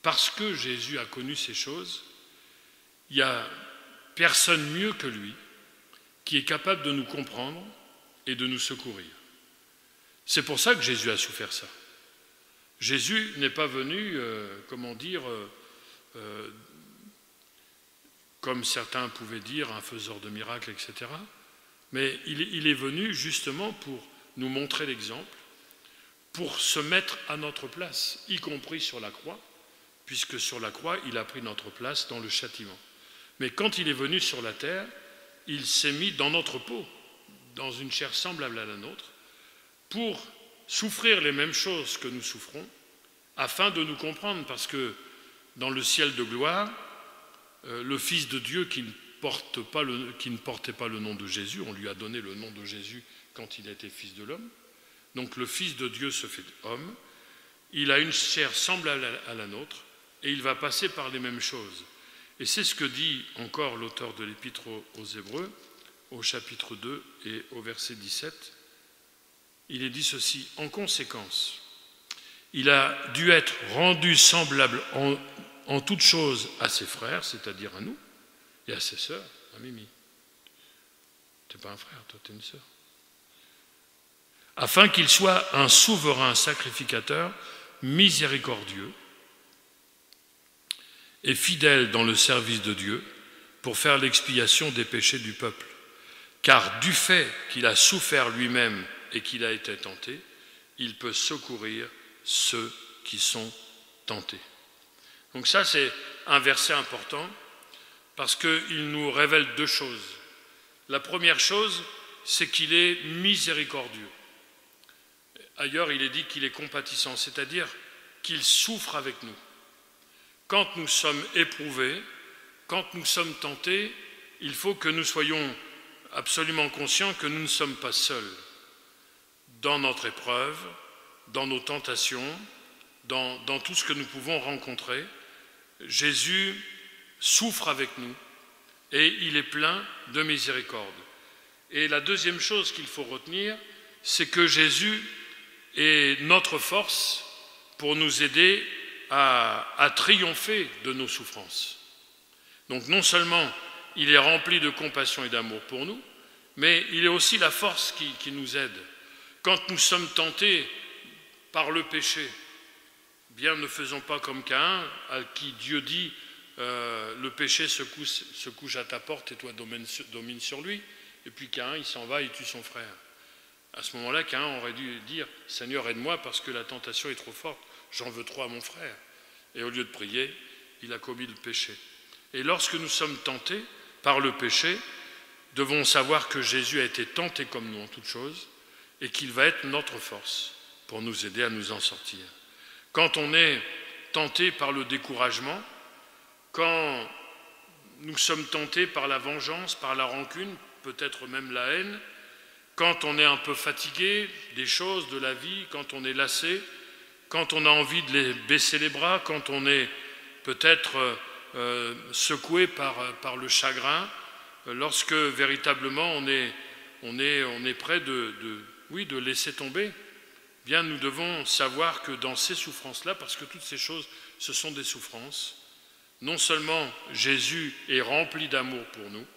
parce que Jésus a connu ces choses, il n'y a personne mieux que lui qui est capable de nous comprendre et de nous secourir. C'est pour ça que Jésus a souffert ça. Jésus n'est pas venu, comme certains pouvaient dire, un faiseur de miracles, etc. Mais il est venu justement pour nous montrer l'exemple, pour se mettre à notre place, y compris sur la croix, puisque sur la croix, il a pris notre place dans le châtiment. Mais quand il est venu sur la terre, il s'est mis dans notre peau, dans une chair semblable à la nôtre, pour souffrir les mêmes choses que nous souffrons, afin de nous comprendre, parce que dans le ciel de gloire, le Fils de Dieu qui ne portait pas le nom de Jésus, on lui a donné le nom de Jésus quand il était Fils de l'homme, donc le Fils de Dieu se fait homme, il a une chair semblable à la nôtre, et il va passer par les mêmes choses. Et c'est ce que dit encore l'auteur de l'Épître aux Hébreux, au chapitre 2 et au verset 17. Il est dit ceci: en conséquence, il a dû être rendu semblable en toutes choses à ses frères, c'est-à-dire à nous, et à ses sœurs, à Mimi. Tu n'es pas un frère, toi, tu es une sœur. Afin qu'il soit un souverain sacrificateur miséricordieux et fidèle dans le service de Dieu pour faire l'expiation des péchés du peuple. Car du fait qu'il a souffert lui-même et qu'il a été tenté, il peut secourir ceux qui sont tentés. Donc ça, c'est un verset important parce qu'il nous révèle deux choses. La première chose, c'est qu'il est miséricordieux. Ailleurs, il est dit qu'il est compatissant, c'est-à-dire qu'il souffre avec nous. Quand nous sommes éprouvés, quand nous sommes tentés, il faut que nous soyons absolument conscients que nous ne sommes pas seuls dans notre épreuve, dans nos tentations, dans tout ce que nous pouvons rencontrer. Jésus souffre avec nous et il est plein de miséricorde. Et la deuxième chose qu'il faut retenir, c'est que Jésus est notre force pour nous aider à triompher de nos souffrances. Donc non seulement il est rempli de compassion et d'amour pour nous, mais il est aussi la force qui nous aide. Quand nous sommes tentés par le péché, bien ne faisons pas comme Caïn, à qui Dieu dit le péché se couche à ta porte et toi domine sur lui, et puis Caïn il s'en va et tue son frère. À ce moment-là, Caïn aurait dû dire « Seigneur, aide-moi parce que la tentation est trop forte, j'en veux trop à mon frère ». Et au lieu de prier, il a commis le péché. Et lorsque nous sommes tentés par le péché, devons savoir que Jésus a été tenté comme nous en toutes choses et qu'il va être notre force pour nous aider à nous en sortir. Quand on est tenté par le découragement, quand nous sommes tentés par la vengeance, par la rancune, peut-être même la haine, quand on est un peu fatigué des choses de la vie, quand on est lassé, quand on a envie de baisser les bras, quand on est peut-être secoué par le chagrin, lorsque véritablement on est prêt de laisser tomber, bien nous devons savoir que dans ces souffrances-là, parce que toutes ces choses, ce sont des souffrances, non seulement Jésus est rempli d'amour pour nous,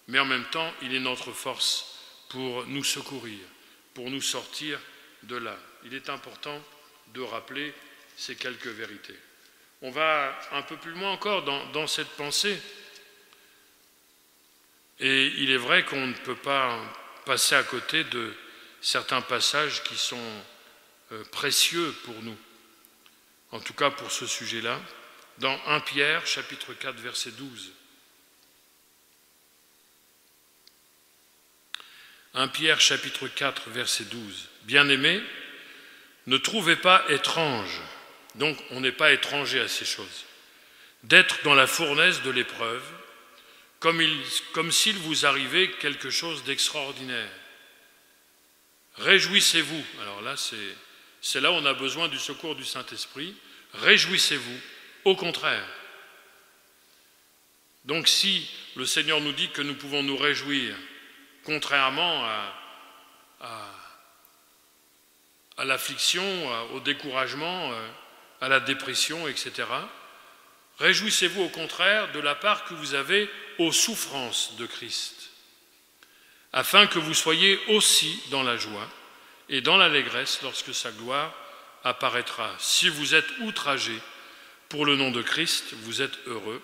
mais en même temps, il est notre force pour nous secourir, pour nous sortir de là. Il est important de rappeler ces quelques vérités. On va un peu plus loin encore dans cette pensée. Et il est vrai qu'on ne peut pas passer à côté de certains passages qui sont précieux pour nous, en tout cas pour ce sujet-là, dans 1 Pierre, chapitre 4, verset 12. 1 Pierre, chapitre 4, verset 12. « Bien-aimés, ne trouvez pas étrange, donc on n'est pas étranger à ces choses, d'être dans la fournaise de l'épreuve, comme s'il vous arrivait quelque chose d'extraordinaire. Réjouissez-vous. » Alors là, c'est là où on a besoin du secours du Saint-Esprit. Réjouissez-vous, au contraire. Donc si le Seigneur nous dit que nous pouvons nous réjouir, contrairement à l'affliction, au découragement, à la dépression, etc., réjouissez-vous au contraire de la part que vous avez aux souffrances de Christ, afin que vous soyez aussi dans la joie et dans l'allégresse lorsque sa gloire apparaîtra. Si vous êtes outragés pour le nom de Christ, vous êtes heureux,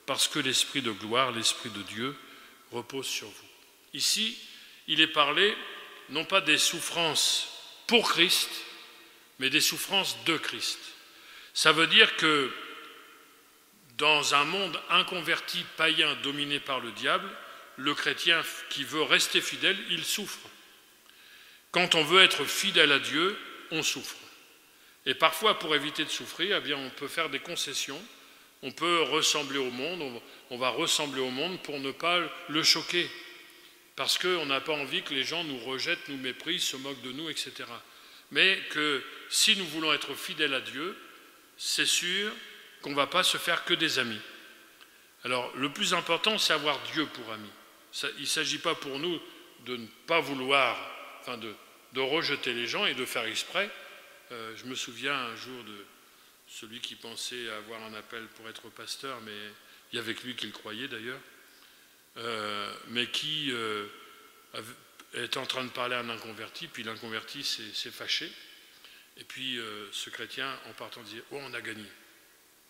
parce que l'Esprit de gloire, l'Esprit de Dieu, repose sur vous. Ici, il est parlé non pas des souffrances pour Christ, mais des souffrances de Christ. Ça veut dire que dans un monde inconverti, païen, dominé par le diable, le chrétien qui veut rester fidèle, il souffre. Quand on veut être fidèle à Dieu, on souffre. Et parfois, pour éviter de souffrir, eh bien, on peut faire des concessions, on peut ressembler au monde, on va ressembler au monde pour ne pas le choquer, parce qu'on n'a pas envie que les gens nous rejettent, nous méprisent, se moquent de nous, etc. Mais que si nous voulons être fidèles à Dieu, c'est sûr qu'on ne va pas se faire que des amis. Alors, le plus important, c'est avoir Dieu pour ami. Il ne s'agit pas pour nous de ne pas vouloir, enfin de rejeter les gens et de faire exprès. Je me souviens un jour de celui qui pensait avoir un appel pour être pasteur, mais il y avait que lui qui le croyait d'ailleurs, mais qui est en train de parler à un inconverti, puis l'inconverti s'est fâché, et puis ce chrétien, en partant, disait « Oh, on a gagné ».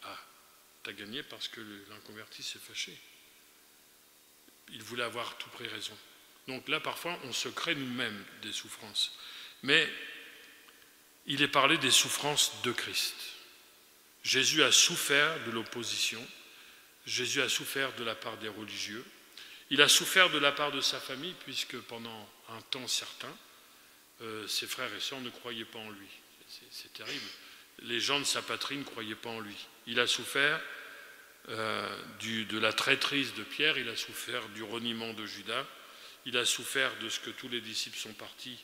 Ah, t'as gagné parce que l'inconverti s'est fâché. Il voulait avoir à tout prix raison. Donc là, parfois, on se crée nous-mêmes des souffrances. Mais il est parlé des souffrances de Christ. Jésus a souffert de l'opposition. Jésus a souffert de la part des religieux. Il a souffert de la part de sa famille, puisque pendant un temps certain, ses frères et sœurs ne croyaient pas en lui. C'est terrible. Les gens de sa patrie ne croyaient pas en lui. Il a souffert de la traîtrise de Pierre, il a souffert du reniement de Judas, il a souffert de ce que tous les disciples sont partis.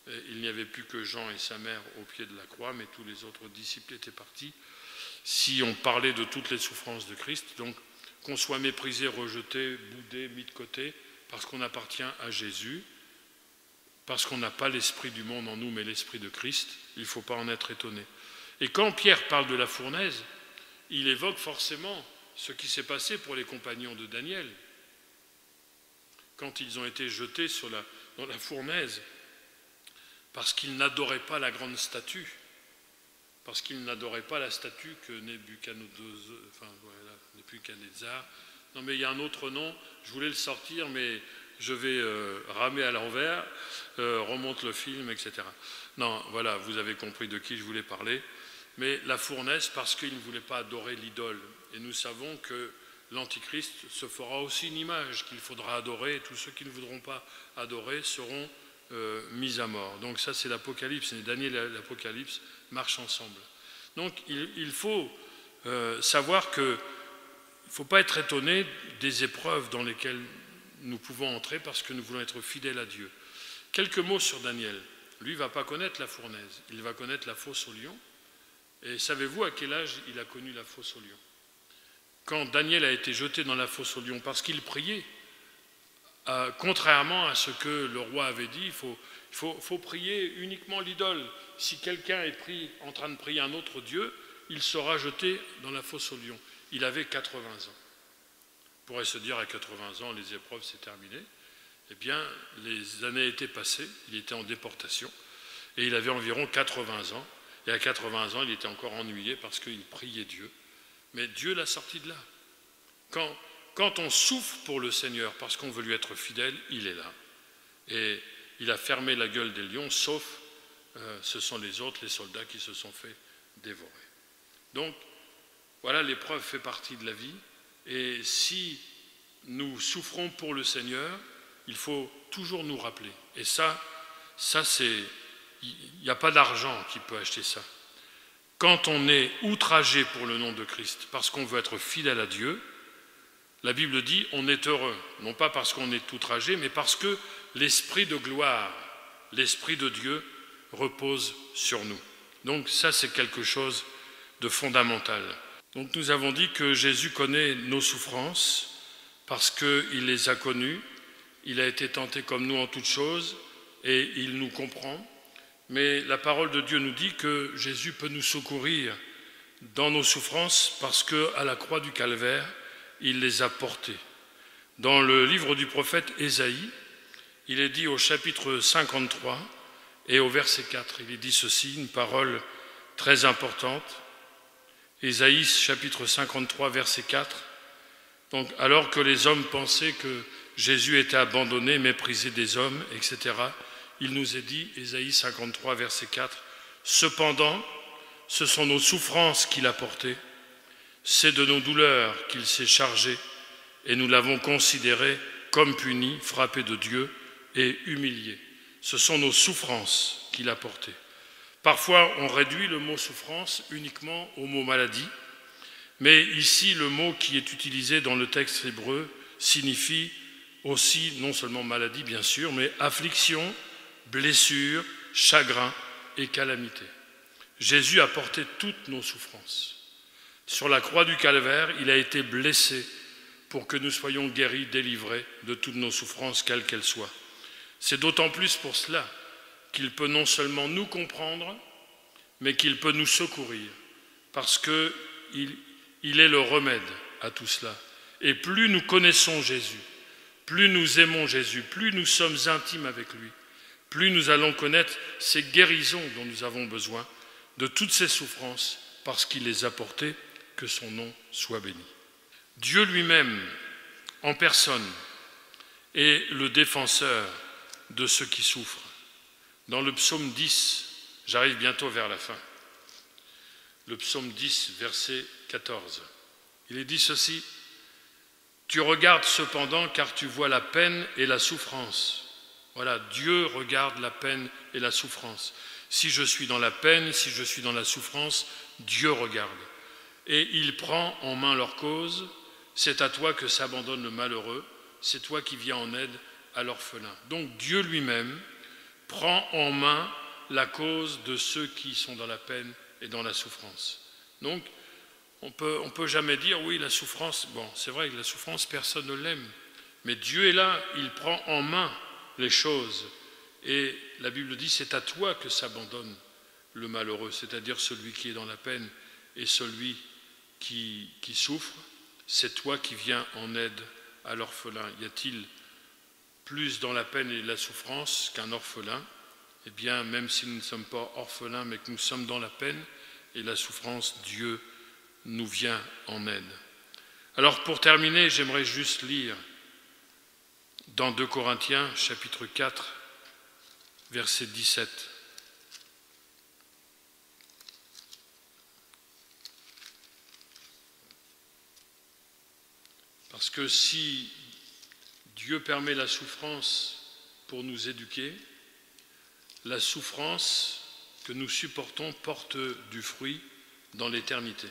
Il n'y avait plus que Jean et sa mère au pied de la croix, mais tous les autres disciples étaient partis. Si on parlait de toutes les souffrances de Christ, donc qu'on soit méprisé, rejeté, boudé, mis de côté, parce qu'on appartient à Jésus, parce qu'on n'a pas l'esprit du monde en nous, mais l'esprit de Christ, il ne faut pas en être étonné. Et quand Pierre parle de la fournaise, il évoque forcément ce qui s'est passé pour les compagnons de Daniel. Quand ils ont été jetés dans la fournaise, parce qu'ils n'adoraient pas la grande statue, parce qu'ils n'adoraient pas la statue que Nebuchadnezzar. Non, mais il y a un autre nom, je voulais le sortir, mais je vais ramer à l'envers, remonte le film, etc. Non, voilà, vous avez compris de qui je voulais parler. Mais la fournaise, parce qu'ils ne voulaient pas adorer l'idole. Et nous savons que l'Antichrist se fera aussi une image qu'il faudra adorer, et tous ceux qui ne voudront pas adorer seront mis à mort. Donc ça, c'est l'Apocalypse, et Daniel et l'Apocalypse marchent ensemble. Donc il faut savoir qu'il ne faut pas être étonné des épreuves dans lesquelles nous pouvons entrer parce que nous voulons être fidèles à Dieu. Quelques mots sur Daniel. Lui ne va pas connaître la fournaise, il va connaître la fosse au lion. Et savez-vous à quel âge il a connu la fosse au lion? Quand Daniel a été jeté dans la fosse au lion, parce qu'il priait, contrairement à ce que le roi avait dit, il faut prier uniquement l'idole. Si quelqu'un est en train de prier un autre Dieu, il sera jeté dans la fosse au lion. Il avait 80 ans. On pourrait se dire à 80 ans, les épreuves, c'est terminé. Eh bien, les années étaient passées, il était en déportation, et il avait environ 80 ans. Et à 80 ans, il était encore ennuyé parce qu'il priait Dieu. Mais Dieu l'a sorti de là. Quand on souffre pour le Seigneur parce qu'on veut lui être fidèle, il est là. Et il a fermé la gueule des lions, sauf ce sont les autres, les soldats, qui se sont fait dévorer. Donc, voilà, l'épreuve fait partie de la vie. Et si nous souffrons pour le Seigneur, il faut toujours nous rappeler. Et ça c'est... Il n'y a pas d'argent qui peut acheter ça. Quand on est outragé pour le nom de Christ, parce qu'on veut être fidèle à Dieu, la Bible dit on est heureux, non pas parce qu'on est outragé, mais parce que l'esprit de gloire, l'esprit de Dieu repose sur nous. Donc ça, c'est quelque chose de fondamental. Donc nous avons dit que Jésus connaît nos souffrances parce qu'il les a connues, il a été tenté comme nous en toutes choses et il nous comprend. Mais la parole de Dieu nous dit que Jésus peut nous secourir dans nos souffrances parce qu'à la croix du Calvaire, il les a portées. Dans le livre du prophète Ésaïe, il est dit au chapitre 53 et au verset 4, il est dit ceci, une parole très importante. Ésaïe chapitre 53, verset 4. Donc, alors que les hommes pensaient que Jésus était abandonné, méprisé des hommes, etc., il nous est dit, Ésaïe 53, verset 4, « Cependant, ce sont nos souffrances qu'il a portées, c'est de nos douleurs qu'il s'est chargé, et nous l'avons considéré comme puni, frappé de Dieu et humilié. Ce sont nos souffrances qu'il a portées. Parfois, on réduit le mot souffrance uniquement au mot maladie, mais ici, le mot qui est utilisé dans le texte hébreu signifie aussi, non seulement maladie bien sûr, mais affliction, blessure, chagrin et calamité. Jésus a porté toutes nos souffrances. Sur la croix du Calvaire, il a été blessé pour que nous soyons guéris, délivrés de toutes nos souffrances, quelles qu'elles soient. C'est d'autant plus pour cela qu'il peut non seulement nous comprendre, mais qu'il peut nous secourir, parce qu'il est le remède à tout cela. Et plus nous connaissons Jésus, plus nous aimons Jésus, plus nous sommes intimes avec lui, plus nous allons connaître ces guérisons dont nous avons besoin, de toutes ces souffrances, parce qu'il les a portées, que son nom soit béni. Dieu lui-même, en personne, est le défenseur de ceux qui souffrent. Dans le psaume 10, j'arrive bientôt vers la fin, le psaume 10, verset 14, il est dit ceci: « Tu regardes cependant car tu vois la peine et la souffrance. » Voilà, Dieu regarde la peine et la souffrance. Si je suis dans la peine, si je suis dans la souffrance, Dieu regarde. Et il prend en main leur cause. C'est à toi que s'abandonne le malheureux, c'est toi qui viens en aide à l'orphelin. Donc Dieu lui-même prend en main la cause de ceux qui sont dans la peine et dans la souffrance. Donc on peut jamais dire oui, la souffrance, bon, c'est vrai que la souffrance, personne ne l'aime, mais Dieu est là, il prend en main les choses. Et la Bible dit, c'est à toi que s'abandonne le malheureux, c'est-à-dire celui qui est dans la peine et celui qui souffre, c'est toi qui viens en aide à l'orphelin. Y a-t-il plus dans la peine et la souffrance qu'un orphelin? Eh bien, même si nous ne sommes pas orphelins, mais que nous sommes dans la peine et la souffrance, Dieu nous vient en aide. Alors, pour terminer, j'aimerais juste lire dans 2 Corinthiens, chapitre 4, verset 17. Parce que si Dieu permet la souffrance pour nous éduquer, la souffrance que nous supportons porte du fruit dans l'éternité.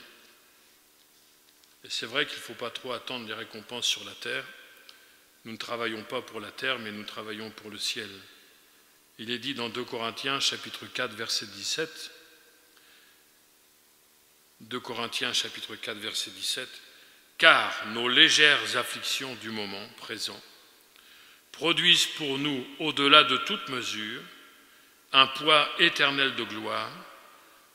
Et c'est vrai qu'il ne faut pas trop attendre les récompenses sur la terre. Nous ne travaillons pas pour la terre, mais nous travaillons pour le ciel. Il est dit dans 2 Corinthiens, chapitre 4, verset 17, 2 Corinthiens, chapitre 4, verset 17, « Car nos légères afflictions du moment présent produisent pour nous, au-delà de toute mesure, un poids éternel de gloire,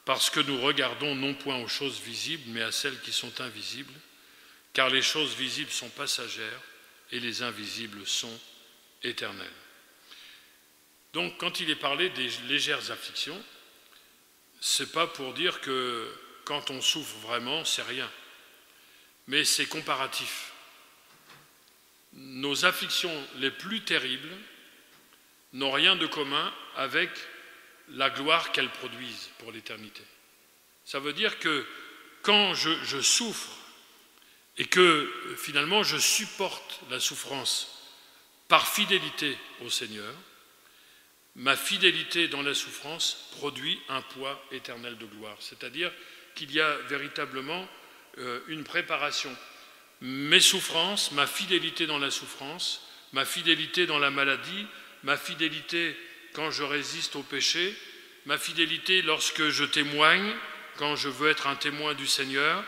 parce que nous regardons non point aux choses visibles, mais à celles qui sont invisibles, car les choses visibles sont passagères et les invisibles sont éternelles. » Donc, quand il est parlé des légères afflictions, ce n'est pas pour dire que quand on souffre vraiment, c'est rien, mais c'est comparatif. Nos afflictions les plus terribles n'ont rien de commun avec la gloire qu'elles produisent pour l'éternité. Ça veut dire que quand je souffre et que finalement je supporte la souffrance par fidélité au Seigneur, ma fidélité dans la souffrance produit un poids éternel de gloire. C'est-à-dire qu'il y a véritablement une préparation. Mes souffrances, ma fidélité dans la souffrance, ma fidélité dans la maladie, ma fidélité quand je résiste au péché, ma fidélité lorsque je témoigne, quand je veux être un témoin du Seigneur,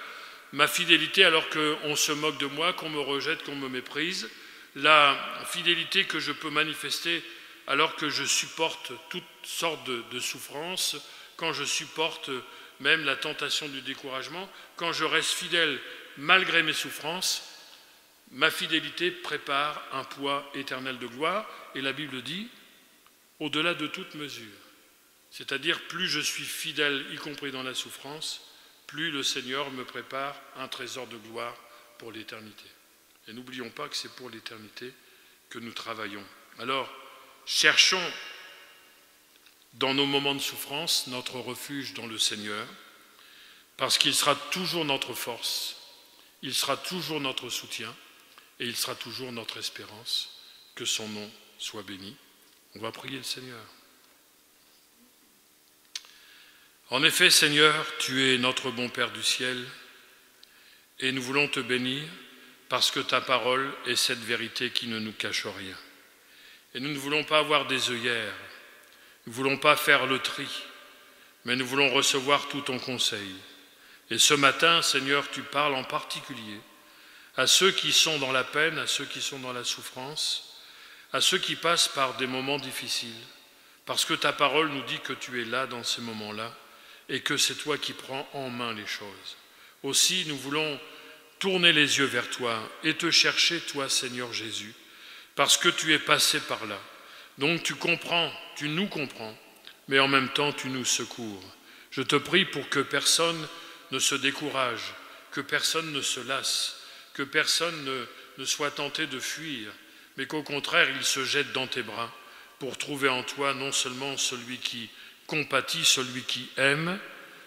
ma fidélité alors qu'on se moque de moi, qu'on me rejette, qu'on me méprise, la fidélité que je peux manifester alors que je supporte toutes sortes de souffrances, quand je supporte même la tentation du découragement, quand je reste fidèle malgré mes souffrances, ma fidélité prépare un poids éternel de gloire. Et la Bible dit, au-delà de toute mesure. C'est-à-dire, plus je suis fidèle, y compris dans la souffrance, plus le Seigneur me prépare un trésor de gloire pour l'éternité. Et n'oublions pas que c'est pour l'éternité que nous travaillons. Alors, cherchons dans nos moments de souffrance, notre refuge dans le Seigneur, parce qu'il sera toujours notre force, il sera toujours notre soutien et il sera toujours notre espérance. Que son nom soit béni. On va prier le Seigneur. En effet, Seigneur, tu es notre bon Père du ciel et nous voulons te bénir parce que ta parole est cette vérité qui ne nous cache rien. Et nous ne voulons pas avoir des œillères, nous ne voulons pas faire le tri, mais nous voulons recevoir tout ton conseil. Et ce matin, Seigneur, tu parles en particulier à ceux qui sont dans la peine, à ceux qui sont dans la souffrance, à ceux qui passent par des moments difficiles, parce que ta parole nous dit que tu es là dans ces moments-là et que c'est toi qui prends en main les choses. Aussi, nous voulons tourner les yeux vers toi et te chercher, toi, Seigneur Jésus, parce que tu es passé par là. Donc tu comprends, tu nous comprends, mais en même temps tu nous secours. Je te prie pour que personne ne se décourage, que personne ne se lasse, que personne ne soit tenté de fuir, mais qu'au contraire il se jette dans tes bras pour trouver en toi non seulement celui qui compatit, celui qui aime,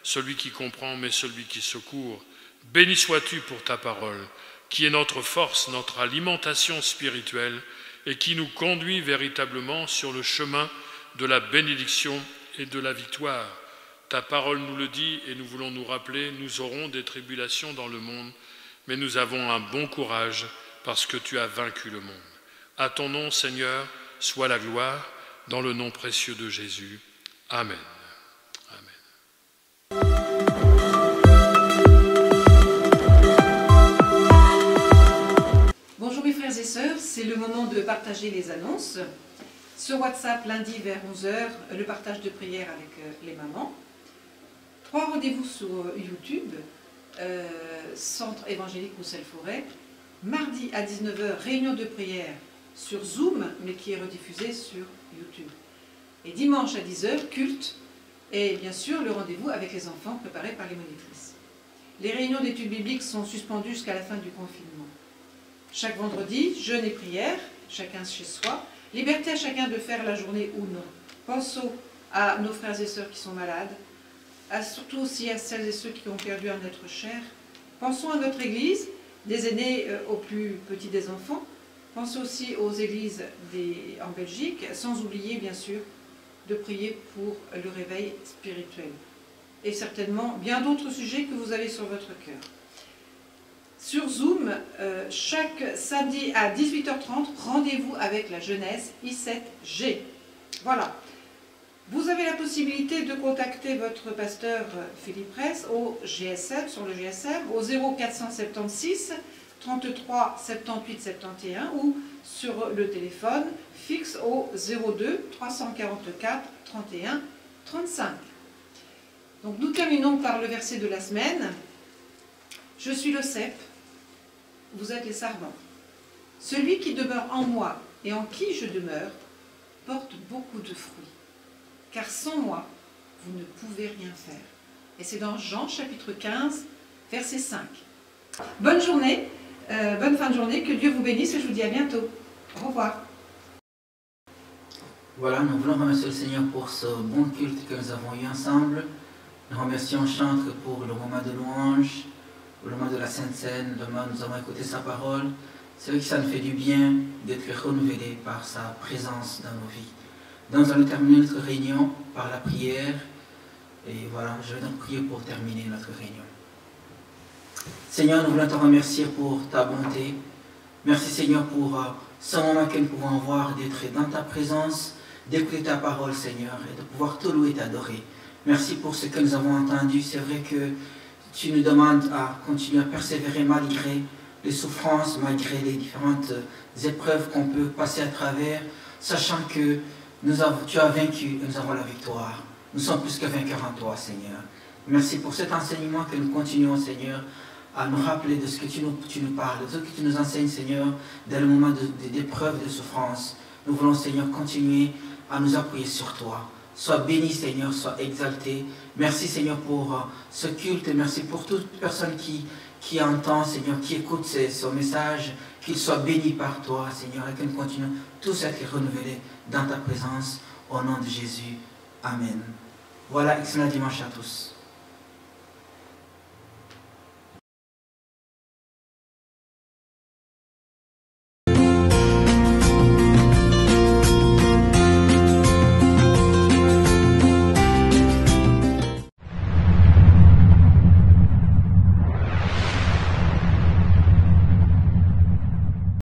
celui qui comprend, mais celui qui secourt. Béni sois-tu pour ta parole, qui est notre force, notre alimentation spirituelle et qui nous conduit véritablement sur le chemin de la bénédiction et de la victoire. Ta parole nous le dit et nous voulons nous rappeler, nous aurons des tribulations dans le monde, mais nous avons un bon courage parce que tu as vaincu le monde. À ton nom, Seigneur, soit la gloire, dans le nom précieux de Jésus. Amen. Amen. Bonjour mes frères et sœurs, c'est le moment de partager les annonces. Sur WhatsApp, lundi vers 11h, le partage de prière avec les mamans. 3 rendez-vous sur YouTube, Centre évangélique Roussel-Forêt. Mardi à 19h, réunion de prière sur Zoom, mais qui est rediffusée sur YouTube. Et dimanche à 10h, culte, et bien sûr le rendez-vous avec les enfants préparés par les monitrices. Les réunions d'études bibliques sont suspendues jusqu'à la fin du confinement. Chaque vendredi, jeûne et prière, chacun chez soi. Liberté à chacun de faire la journée ou non. Pensons à nos frères et sœurs qui sont malades, surtout aussi à celles et ceux qui ont perdu un être cher. Pensons à notre Église, des aînés aux plus petits des enfants. Pensons aussi aux églises en Belgique, sans oublier bien sûr de prier pour le réveil spirituel. Et certainement bien d'autres sujets que vous avez sur votre cœur. Sur Zoom, chaque samedi à 18h30, rendez-vous avec la jeunesse I7G. Voilà. Vous avez la possibilité de contacter votre pasteur Philippe Ress au GSM, sur le GSM, au 0476 33 78 71 ou sur le téléphone fixe au 02 344 31 35. Donc nous terminons par le verset de la semaine. Je suis le cep, vous êtes les sarments. Celui qui demeure en moi et en qui je demeure porte beaucoup de fruits. Car sans moi, vous ne pouvez rien faire. Et c'est dans Jean chapitre 15, verset 5. Bonne journée, bonne fin de journée, que Dieu vous bénisse et je vous dis à bientôt. Au revoir. Voilà, nous voulons remercier le Seigneur pour ce bon culte que nous avons eu ensemble. Nous remercions Chantre pour le moment de louange, le moment de la Sainte Seine, le moment où nous avons écouté sa parole. C'est vrai que ça nous fait du bien d'être renouvelés par sa présence dans nos vies. Nous allons terminer notre réunion par la prière. Et voilà, je vais donc prier pour terminer notre réunion. Seigneur, nous voulons te remercier pour ta bonté. Merci Seigneur pour ce moment que nous pouvons avoir d'être dans ta présence, d'écouter ta parole Seigneur et de pouvoir te louer et t'adorer. Merci pour ce que nous avons entendu. C'est vrai que tu nous demandes à continuer à persévérer malgré les souffrances, malgré les différentes épreuves qu'on peut passer à travers, sachant que tu as vaincu et nous avons la victoire. Nous sommes plus que vainqueurs en toi, Seigneur. Merci pour cet enseignement que nous continuons, Seigneur, à nous rappeler de ce que tu nous parles, de ce que tu nous enseignes, Seigneur, dans le moment d'épreuve, de souffrance. Nous voulons, Seigneur, continuer à nous appuyer sur toi. Sois béni, Seigneur, sois exalté. Merci, Seigneur, pour ce culte. Merci pour toute personne qui entend, Seigneur, qui écoute ce message. Qu'il soit béni par toi, Seigneur, et que nous continuons tous à être renouvelés dans ta présence. Au nom de Jésus. Amen. Voilà, excellent dimanche à tous.